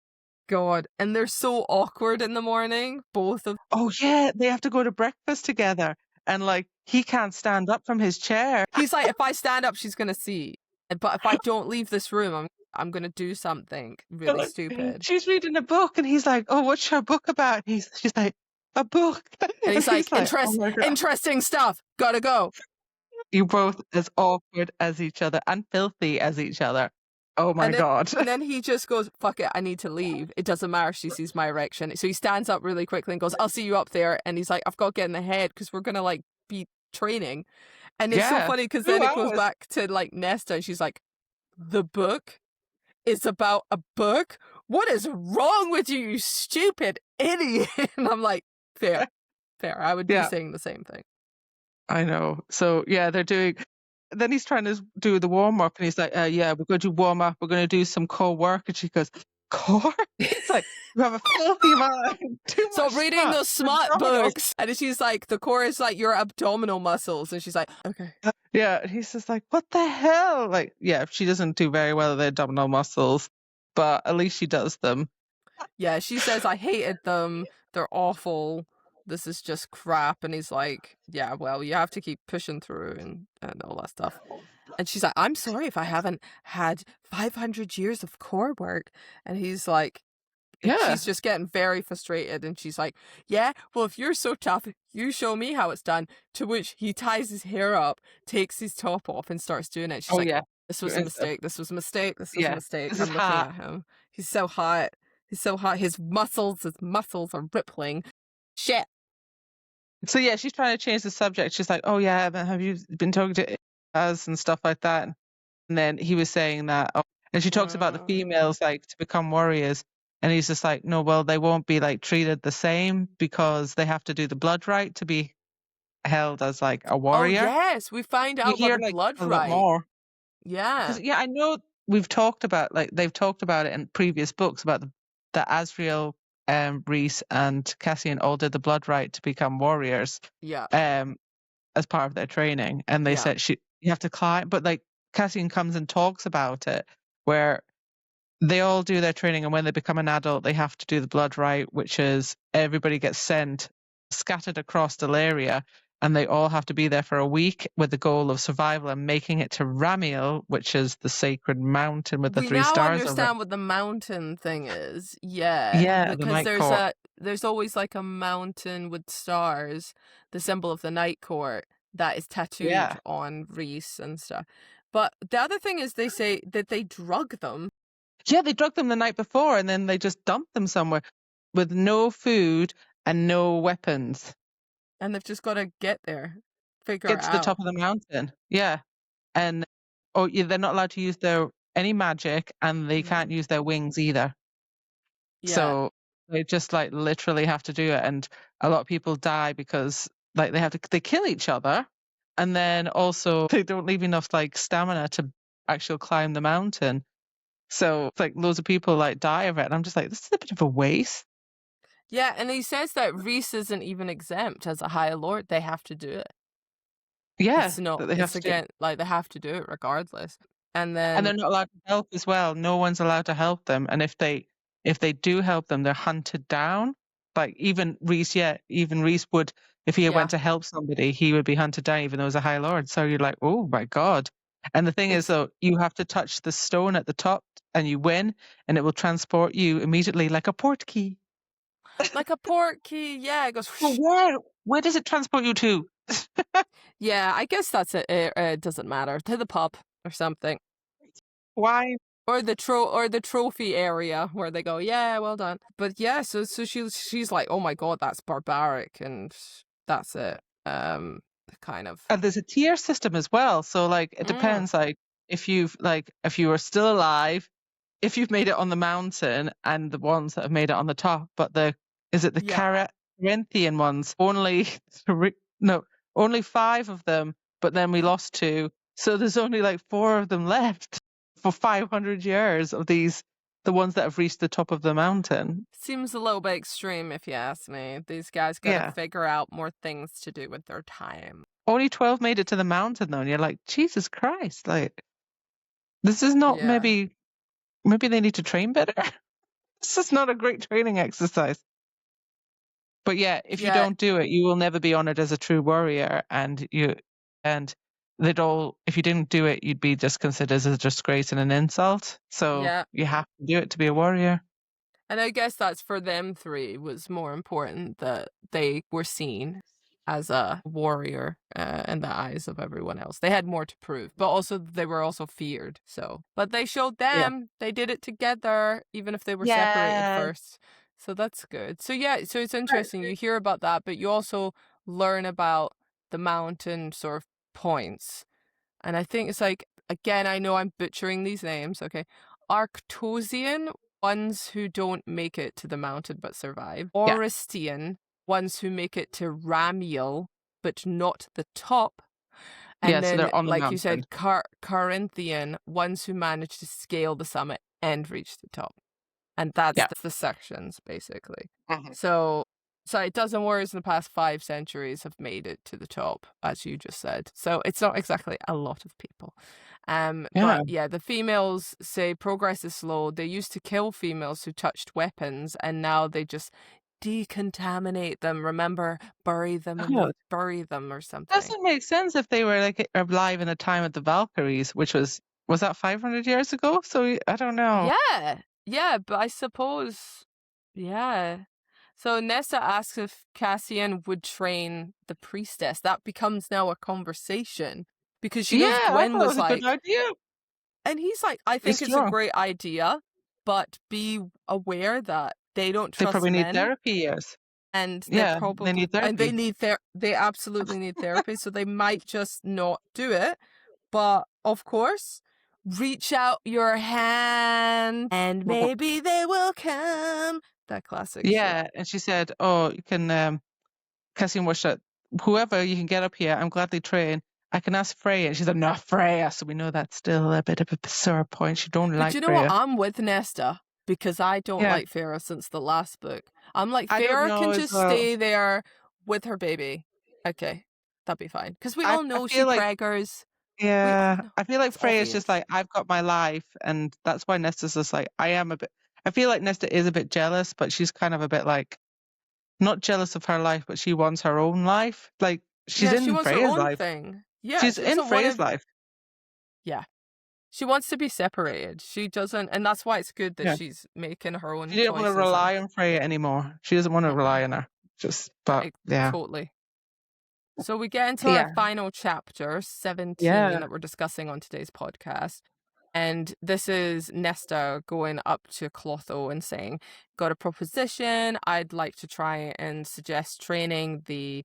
God. And they're so awkward in the morning, both of. Oh, yeah, they have to go to breakfast together. And like, he can't stand up from his chair. He's like, if I stand up, she's going to see. But if I don't leave this room, I'm going to do something really stupid. She's reading a book, and he's like, oh, what's your book about? She's like, a book. And he's like, interesting stuff. Gotta go. You're both as awkward as each other and filthy as each other. Oh my God. And then he just goes, fuck it, I need to leave. It doesn't matter if she sees my erection. So he stands up really quickly and goes, I'll see you up there. And he's like, I've got to get in the head because we're going to like be training. And it's so funny because then it goes back to like Nesta, and she's like, the book is about a book? What is wrong with you, you stupid idiot? And I'm like, fair. I would be saying the same thing. I know. So yeah, they're doing. Then he's trying to do the warm up, and he's like, yeah, we're going to warm up. We're going to do some core work. And she goes, core? It's like, you have a filthy mind. So reading those smut books. And she's like, the core is like your abdominal muscles. And she's like, okay. Yeah. And he's just like, what the hell? Like, yeah, she doesn't do very well with the abdominal muscles, but at least she does them. Yeah, she says, I hated them. They're awful. This is just crap. And he's like, yeah, well, you have to keep pushing through and all that stuff. And she's like, I'm sorry if I haven't had 500 years of core work. And he's like, she's just getting very frustrated. And she's like, yeah, well, if you're so tough, you show me how it's done. To which he ties his hair up, takes his top off, and starts doing it. She's like, this was a mistake. This was a mistake. This was a mistake. I'm looking at him. He's so hot. He's so hot. His muscles are rippling. Shit. So yeah, she's trying to change the subject. She's like, oh yeah, have you been talking to us and stuff like that? And then he was saying that, and she talks about the females like to become warriors, and he's just like, no, well, they won't be like treated the same because they have to do the blood rite to be held as like a warrior. Oh yes, we find out about the blood rite more. Yeah, I know they've talked about it in previous books about the Asriel, Rhys and Cassian all did the blood rite to become warriors. Yeah. As part of their training, and they said you have to climb, but like Cassian comes and talks about it, where they all do their training, and when they become an adult, they have to do the blood rite, which is everybody gets sent scattered across Delaria, and they all have to be there for a week with the goal of survival and making it to Ramiel, which is the sacred mountain with the 3 stars. We now understand what the mountain thing is. Yeah, because there's always like a mountain with stars, the symbol of the Night Court, that is tattooed on Rhys and stuff. But the other thing is they say that they drug them. Yeah, they drugged them the night before and then they just dumped them somewhere with no food and no weapons. And they've just got to get there, figure Get it to the out. top of the mountain. Yeah. And they're not allowed to use any magic, and they can't use their wings either. Yeah. So they just like literally have to do it. And a lot of people die because like they kill each other, and then also they don't leave enough like stamina to actually climb the mountain. So like loads of people like die of it. And I'm just like, this is a bit of a waste. Yeah, and he says that Rhys isn't even exempt as a High Lord. They have to do it. Yeah, It's not. that they have It's to. again like they have to do it regardless. And then And they're not allowed to help as well. No one's allowed to help them. And if they do help them, they're hunted down. Like even Rhys would, if he went to help somebody, he would be hunted down, even though he was a High Lord. So you're like, oh my God. And the thing is, though, you have to touch the stone at the top and you win, and it will transport you immediately like a port key. Like a port key, yeah. It goes. Well, where does it transport you to? Yeah, I guess that's it. It doesn't matter. To the pub or something. Why? Or the trophy area where they go, yeah, well done. But yeah, so she's like, oh my God, that's barbaric, and that's it. Kind of. And there's a tier system as well. So like it depends. Like if you are still alive, if you've made it on the mountain, and the ones that have made it on the top, but Corinthian ones only only 5 of them, but then we lost 2, so there's only like 4 of them left for 500 years of the ones that have reached the top of the mountain. Seems a little bit extreme if you ask me. These guys gotta figure out more things to do with their time. Only 12 made it to the mountain though, and you're like, Jesus Christ, like this is not maybe they need to train better. This is not a great training exercise. But yeah, if you don't do it, you will never be honored as a true warrior, and if you didn't do it, you'd be just considered as a disgrace and an insult. So you have to do it to be a warrior. And I guess that's for them 3 was more important that they were seen as a warrior in the eyes of everyone else. They had more to prove, but also they were also feared. So, but they showed them they did it together, even if they were separated first. So that's good. So so it's interesting. You hear about that, but you also learn about the mountain sort of points. And I think it's like, again, I know I'm butchering these names. Okay. Arctosian, ones who don't make it to the mountain but survive. Oristian, ones who make it to Ramiel but not the top. And then, so they're on the mountain. You said, Corinthian, ones who manage to scale the summit and reach the top. And that's the sections, basically. So it doesn't warriors in the past 5 centuries have made it to the top, as you just said. So it's not exactly a lot of people. But the females say progress is slow. They used to kill females who touched weapons, and now they just decontaminate them. Remember, bury them or something. Doesn't make sense if they were like alive in the time of the Valkyries, which was that 500 years ago? So I don't know. Yeah, but I suppose, So Nesta asks if Cassian would train the priestess. That becomes now a conversation because she knows Gwen was like, a good idea. And he's like, I think it's a great idea, but be aware that they don't trust men. They probably need therapy, yes. And they probably need therapy. And they absolutely need therapy, so they might just not do it. But of course, reach out your hand and maybe they will come. That classic shit. And she said, oh, you can Cassian was that whoever you can get up here, I'm gladly train. I can ask Freya. And she said, not Freya. So we know that's still a bit of a sore point. She don't like Freya. But you know what? I'm with Nesta because I don't like Freya since the last book. I'm like, Freya can just stay there with her baby. Okay, that'd be fine. Because we all know she preggers. Yeah, I feel like Freya's just like, I've got my life. And that's why Nesta's just like, I feel like Nesta is a bit jealous, but she's kind of a bit like, not jealous of her life, but she wants her own life. Like, she's in Freya's life. Thing. Yeah, she's in Freya's life. Yeah. She wants to be separated. She doesn't, and that's why it's good that she's making her own choices. She didn't want to rely on Freya anymore. She doesn't want to rely on her. Totally. So we get into our final chapter, 17, that we're discussing on today's podcast. And this is Nesta going up to Clotho and saying, got a proposition. I'd like to try and suggest training the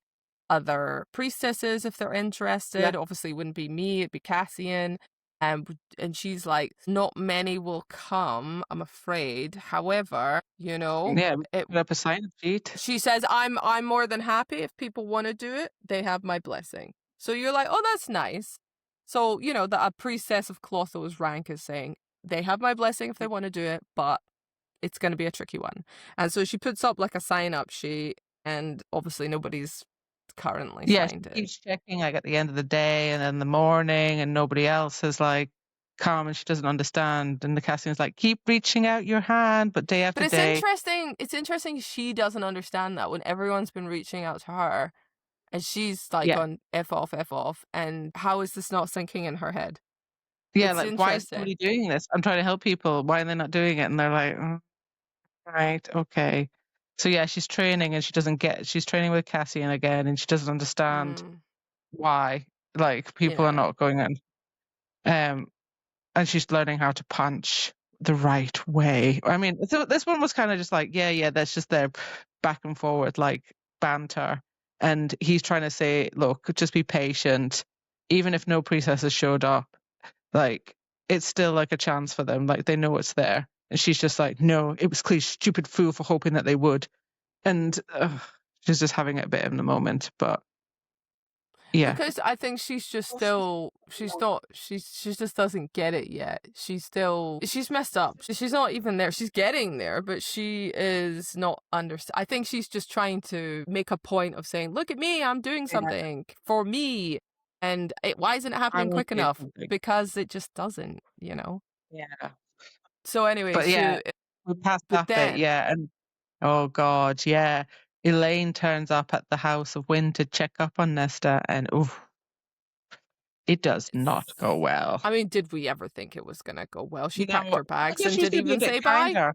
other priestesses if they're interested. Obviously, it wouldn't be me, it'd be Cassian. And she's like, not many will come, I'm afraid. However, you know, put up a sign sheet. She says, I'm more than happy if people want to do it. They have my blessing. So you're like, oh, that's nice. So, you know, a priestess of Clotho's rank is saying, they have my blessing if they want to do it, but it's going to be a tricky one. And so she puts up like a sign-up sheet, and obviously nobody's currently signed it. She keeps checking like at the end of the day and in the morning, and nobody else is like come, and she doesn't understand. And the Cassian's like, keep reaching out your hand, but day after day. It's interesting she doesn't understand that when everyone's been reaching out to her. And she's like on F off. And how is this not sinking in her head? Yeah, like, why is somebody doing this? I'm trying to help people. Why are they not doing it? And they're like, right, okay. So yeah, she's training and she's training with Cassian again, and she doesn't understand why. Like, people are not going in. And she's learning how to punch the right way. I mean, this one was kind of just like, that's just their back and forward, like, banter. And he's trying to say, look, just be patient. Even if no priestesses showed up, like, it's still like a chance for them. Like, they know it's there. And she's just like, no, it was clear, stupid fool for hoping that they would. And she's just having it a bit in the moment. But yeah. Because I think she's just still, she just doesn't get it yet. She's messed up. She's not even there. She's getting there, but she is not I think she's just trying to make a point of saying, look at me, I'm doing something for me. And why isn't it happening quick enough? Because it just doesn't, you know? Yeah. So anyway, but we passed that bit, and oh God, yeah. Elaine turns up at the House of Wind to check up on Nesta, and it does not go well. I mean, did we ever think it was going to go well? She packed her bags and didn't even say bye.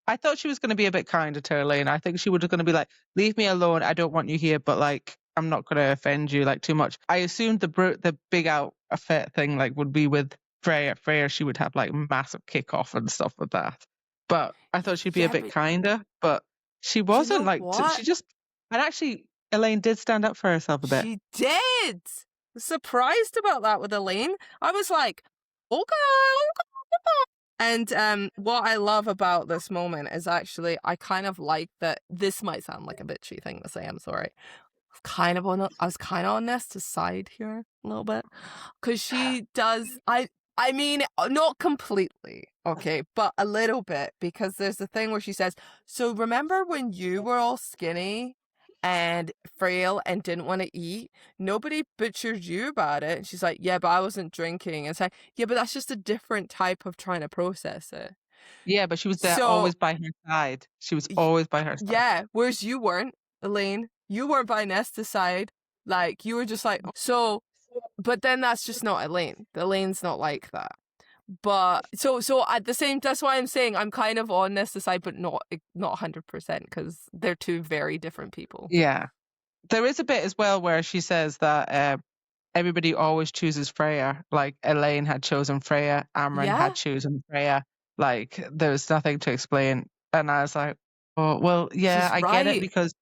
I thought she was going to be a bit kinder to Elaine. I think she was going to be like, leave me alone, I don't want you here, but like, I'm not going to offend you like too much. I assumed the big outfit thing like would be with Freya. She would have like massive kickoff and stuff with that. But I thought she'd be a bit kinder, but she wasn't. You know like, she just, and actually Elaine did stand up for herself a bit. She did. Surprised about that with Elaine. I was like, okay. And what I love about this moment is actually, I kind of like that. This might sound like a bitchy thing to say, I'm sorry. I was kind of on Nesta's side here a little bit, because she does, I mean, not completely, okay, but a little bit, because there's the thing where she says, so remember when you were all skinny and frail and didn't want to eat? Nobody butchered you about it. And she's like, yeah, but I wasn't drinking. And it's like, yeah, but that's just a different type of trying to process it. Yeah, but she was there always by her side. She was always by her side. Yeah, whereas you weren't, Elaine. You weren't by Nesta's side. Like, you were just like, so, but then that's just not Elaine. Elaine's not like that. But so at the same, that's why I'm saying I'm kind of on Nesta's side, but not 100%, because they're two very different people. Yeah, there is a bit as well where she says that everybody always chooses Freya. Like, Elaine had chosen Freya, Amren had chosen Freya. Like, there's nothing to explain. And I was like, oh well, yeah, I get it, because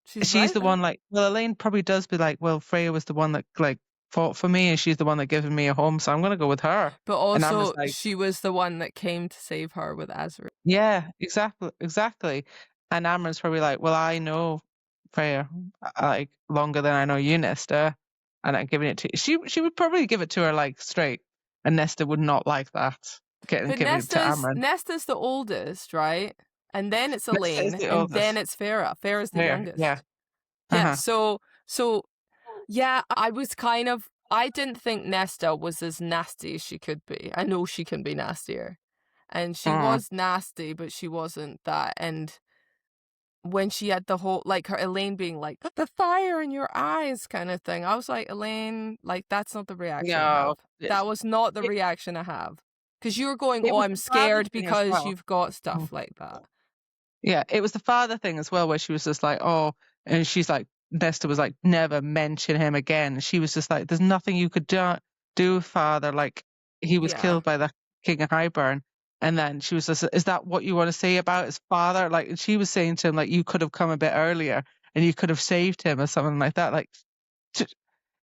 she's the one, like, well, Elaine probably does be like, well, Freya was the one that like fought for me, and she's the one that given me a home, so I'm going to go with her. But also, like, she was the one that came to save her with Azriel. Yeah, exactly. And Amren's probably like, well, I know Freya like longer than I know you, Nesta, and I'm giving it to you. She would probably give it to her like straight, and Nesta would not like that. Giving it to Amren. Nesta's the oldest, right? And then it's Elaine, and then it's Farah. Farah's the youngest. Yeah. So yeah, I didn't think Nesta was as nasty as she could be. I know she can be nastier. And she was nasty, but she wasn't that. And when she had the whole, like, her Elaine being like, the fire in your eyes kind of thing, I was like, Elaine, like, that's not the reaction I have. That was not the reaction I have. Because you were going, oh, I'm scared because you've got stuff like that. Yeah, it was the father thing as well, where she was just like, oh, and she's like, Nesta was like, never mention him again. She was just like, there's nothing you could do, father. Like, he was Yeah. killed by the King of Highburn. And then she was just, is that what you want to say about his father? Like, and she was saying to him, like, you could have come a bit earlier and you could have saved him or something like that. Like,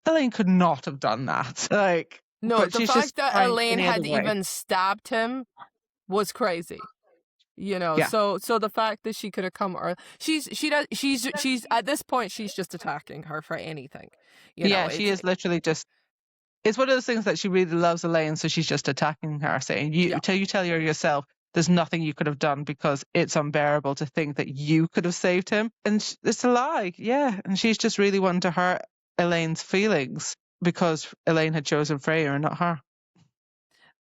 Elaine could not have done that. Like, No, but the she's just fact that trying Elaine any other had way. even stabbed him was crazy. You know, Yeah. so the fact that she could have come early, she's at this point she's just attacking her for anything. You know, Yeah, she is literally just. It's one of those things that she really loves Elaine, so she's just attacking her, saying, "You tell her yourself. There's nothing you could have done because it's unbearable to think that you could have saved him." And it's a lie, yeah. And she's just really wanting to hurt Elaine's feelings because Elaine had chosen Freya and not her.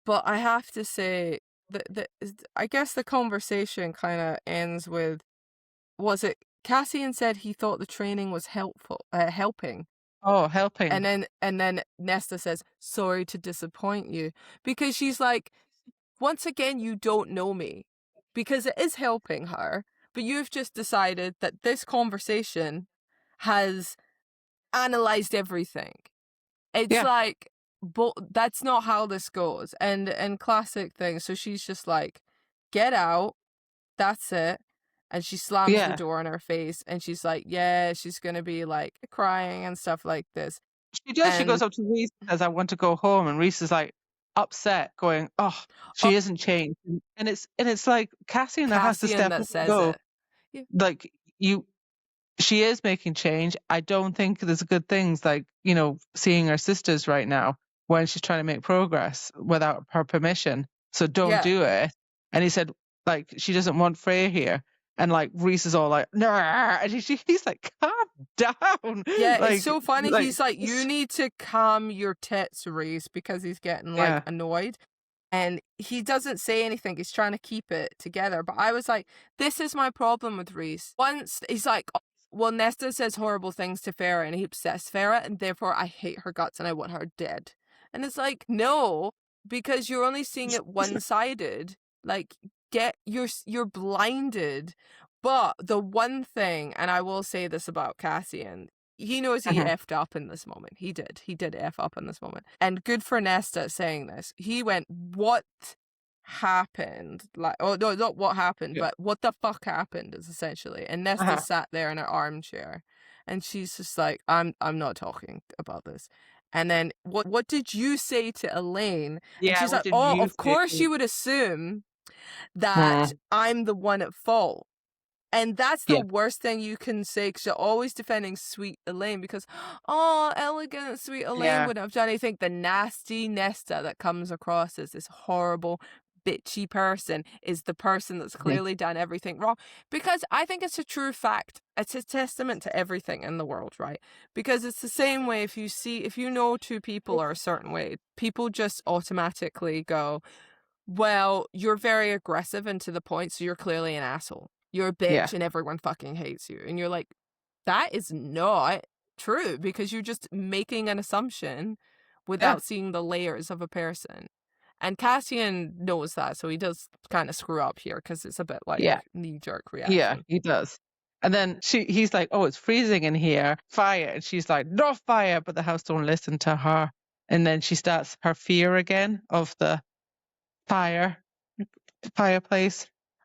But I have to say that I guess the conversation kind of ends with, was it Cassian said he thought the training was helping. Oh, helping. And then Nesta says, sorry to disappoint you. Because she's like, once again, you don't know me. Because it is helping her, but you've just decided that this conversation has analyzed everything. It's like, but that's not how this goes. And classic thing. So she's just like, get out. That's it. And she slams the door in her face and she's like, yeah, she's going to be like crying and stuff like this. She does. She goes up to Reese and says, I want to go home. And Reese is like upset, going, oh, she isn't changed. And it's like Cassian that has to step up and go. Yeah. Like, she is making change. I don't think there's good things like, seeing her sisters right now when she's trying to make progress without her permission. So don't do it. And he said, like, she doesn't want Freya here. And like Reese is all like, nah, and he's like, calm down. Yeah, like, it's so funny. He's like, you need to calm your tits, Reese, because he's getting like annoyed. And he doesn't say anything. He's trying to keep it together. But I was like, this is my problem with Reese. Once he's like, well, Nesta says horrible things to Farah and he upsets Farah, and therefore I hate her guts and I want her dead. And it's like, no, because you're only seeing it one-sided. Like, you're blinded. But the one thing, and I will say this about Cassian, he knows he effed up in this moment. He did F up in this moment. And good for Nesta saying this. He went, what happened? Like, oh no, not what happened, but what the fuck happened is essentially. And Nesta sat there in her armchair and she's just like, I'm not talking about this. And then what did you say to Elaine? Yeah, and she's like, oh, of course you would assume that I'm the one at fault. And that's the worst thing you can say, because you're always defending sweet Elaine because, oh, elegant, sweet Elaine wouldn't have done anything. The nasty Nesta that comes across as this horrible, bitchy person is the person that's clearly done everything wrong. Because I think it's a true fact. It's a testament to everything in the world, right? Because it's the same way if you know two people are a certain way, people just automatically go, well, you're very aggressive and to the point, so you're clearly an asshole. You're a bitch and everyone fucking hates you. And you're like, that is not true, because you're just making an assumption without seeing the layers of a person. And Cassian knows that, so he does kind of screw up here because it's a bit like knee-jerk reaction. Yeah, he does. And then he's like, oh, it's freezing in here, fire. And she's like, no fire, but the house don't listen to her. And then she starts her fear again of the fireplace.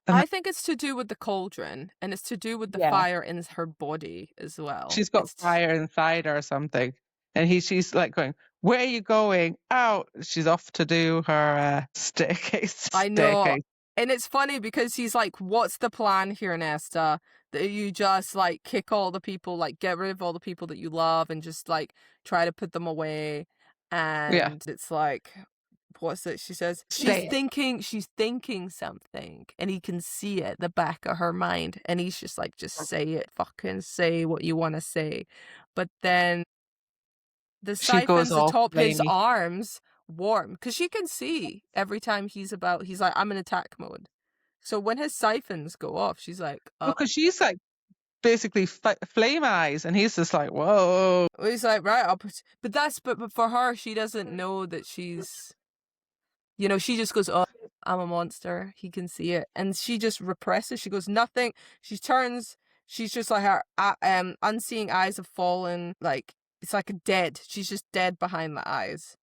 I think it's to do with the cauldron, and it's to do with the fire in her body as well. She's got fire inside her or something. And she's like going, where are you going? Out. She's off to do her staircase. I know. And it's funny because he's like, what's the plan here, Nesta? That you just like kick all the people, like get rid of all the people that you love and just like try to put them away. And it's like, what's it? She says she's thinking something, and he can see it, the back of her mind, and he's just like, just say it, fucking say what you want to say. But then the siphons atop his arms warm, because she can see every time he's like, I'm in attack mode. So when his siphons go off, she's like, because she's like basically flame eyes, and he's just like, whoa. He's like, right, but for her, she doesn't know that she's, she just goes, oh, I'm a monster. He can see it. And she just represses. She goes, nothing. She turns She's just like her unseeing eyes have fallen, like it's like a dead. She's just dead behind the eyes.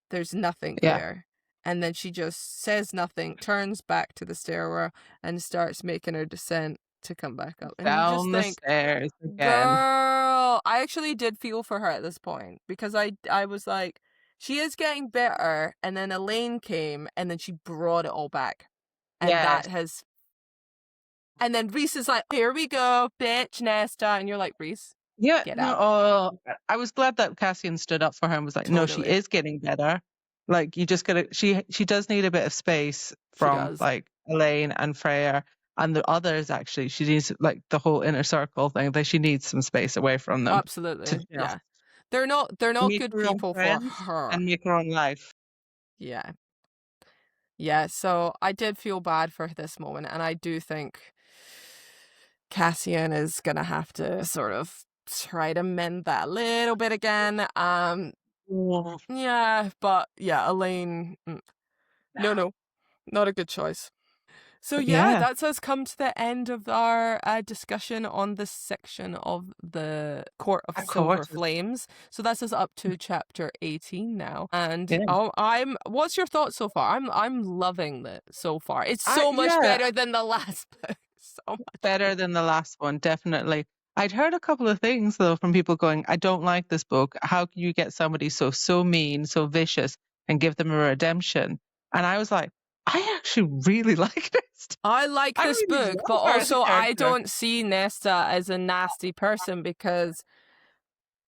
There's nothing Yeah. there. And then she just says nothing, turns back to the stairwell, and starts making her descent to come back up. And you just Down the think, stairs again. girl, I actually did feel for her at this point, because I was like, she is getting better, and then Elaine came, and then she brought it all back. And Yes. that has... And then Reese is like, here we go, bitch, Nesta. And you're like, Reese, Yeah, get no, out. I was glad that Cassian stood up for her and was like, no, she Totally. is getting better. Like, you just gotta, she does need a bit of space She from does. like Elaine and Freya and the others. Actually, she needs like the whole inner circle thing. That she needs some space away from them. Absolutely. Yeah. They're not Make good her own people for friends her. and make her own life. Yeah. Yeah, so I did feel bad for this moment, and I do think Cassian is gonna have to sort of try to mend that a little bit again. Yeah, but yeah, Elaine, no, not a good choice. So yeah, Yeah. that's us come to the end of our discussion on this section of the Court of Silver ACOSF. Flames. So that's us up to chapter 18 now. And Yeah. what's your thoughts so far? I'm loving it so far. It's so much better than the last book. So much better than the last one, definitely. I'd heard a couple of things though from people going, I don't like this book. How can you get somebody so mean, so vicious, and give them a redemption? And I was like, I actually really like this. I like this really book, but love her as a also I character. don't see Nesta as a nasty person, because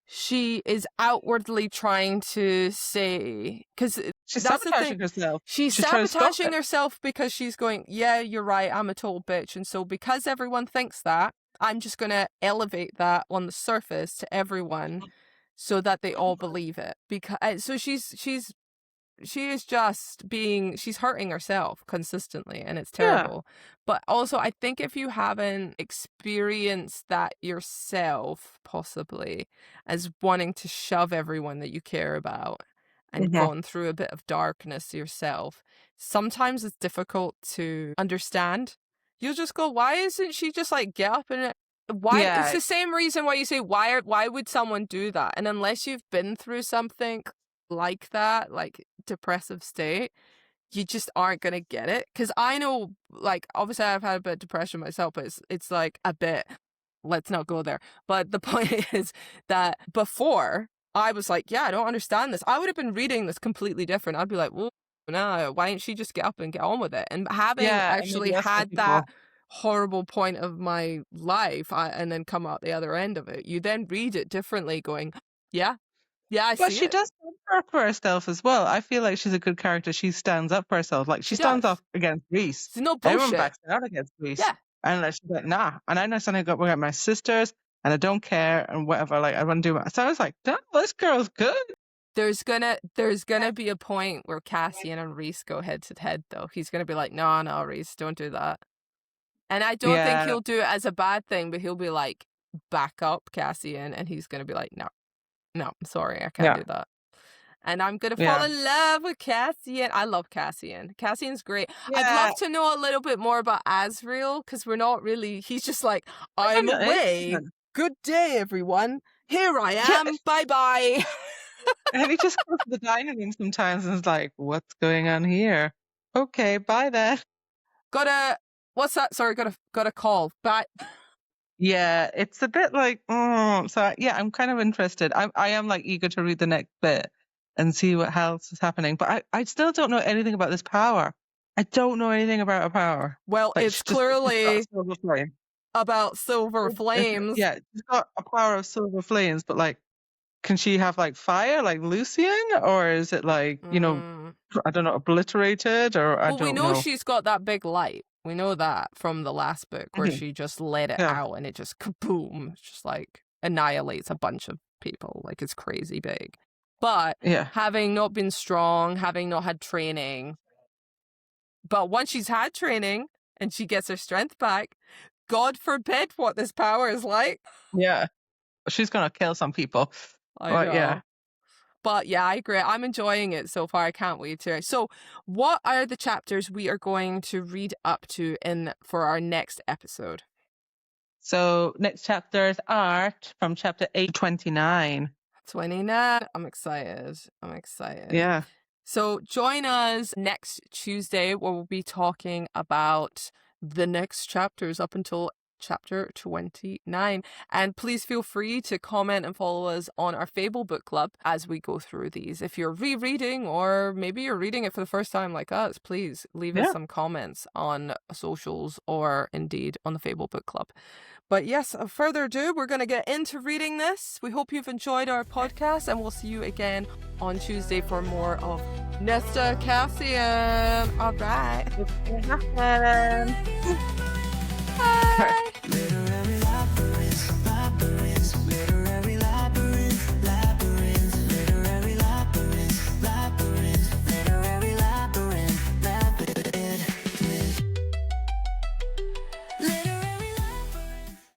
she is outwardly trying to say, because She's that's the thing. sabotaging herself. She's trying to stop sabotaging it. herself because she's going, yeah, you're right, I'm a total bitch. And so because everyone thinks that, I'm just going to elevate that on the surface to everyone so that they all believe it. Because so she is just she's hurting herself consistently, and it's terrible. But also, I think if you haven't experienced that yourself, possibly, as wanting to shove everyone that you care about and gone through a bit of darkness yourself, sometimes it's difficult to understand. You'll just go, why isn't she just like, get up and... Why? Yeah. It's the same reason why you say, why would someone do that? And unless you've been through something like that, like depressive state, you just aren't gonna get it. Because I know, like, obviously I've had a bit of depression myself, but it's like a bit, let's not go there. But the point is that before, I was like, yeah, I don't understand this. I would have been reading this completely different. I'd be like, well, no, why didn't she just get up and get on with it? And having actually had that horrible point of my life, and then come out the other end of it, you then read it differently, going, yeah, I see it. But she does stand up for herself as well. I feel like she's a good character. She stands up for herself. Like, she stands up against Reese. It's no bullshit. Everyone backs out against Reese. Yeah. And like, she's like, nah. And I know something about my sisters, and I don't care, and whatever. Like, I want to do it. So I was like, damn, this girl's good. There's gonna be a point where Cassian and Reese go head to head, though. He's gonna be like, no, Reese, don't do that. And I don't think he'll do it as a bad thing, but he'll be like, back up, Cassian, and he's gonna be like, no, I'm sorry, I can't do that. And I'm gonna fall in love with Cassian. I love Cassian. Cassian's great. I'd love to know a little bit more about Azrael, because we're not really... He's just like, I'm away. Good day, everyone. Here I am. Bye-bye. And he just goes to the dining room sometimes and is like, what's going on here? Okay, bye then. What's that? Sorry, got a call. Bye. Yeah, it's a bit like, so yeah, I'm kind of interested. I am like eager to read the next bit and see what else is happening. But I still don't know anything about this power. I don't know anything about her power. Well, like, it's clearly about silver flames. Yeah, she's got a power of silver flames, but like, can she have like fire like Lucian, or is it like, you know, I don't know, obliterated, or I don't know. We know she's got that big light. We know that from the last book, where she just let it out and it just kaboom, just like annihilates a bunch of people. Like, it's crazy big. But having not been strong, having not had training, but once she's had training and she gets her strength back, God forbid what this power is like. Yeah. She's gonna kill some people. I know. But yeah, I agree. I'm enjoying it so far. I can't wait to. So, what are the chapters we are going to read up to for our next episode? So next chapters are from chapter 8 to 29. 29. I'm excited. Yeah. So join us next Tuesday where we'll be talking about the next chapters up until chapter 29. And please feel free to comment and follow us on our Fable Book Club as we go through these. If you're rereading or maybe you're reading it for the first time like us, please leave us some comments on socials or indeed on the Fable Book Club. But yes, without further ado, we're going to get into reading this. We hope you've enjoyed our podcast and we'll see you again on Tuesday for more of Nesta Cassian. All right. Bye. Bye.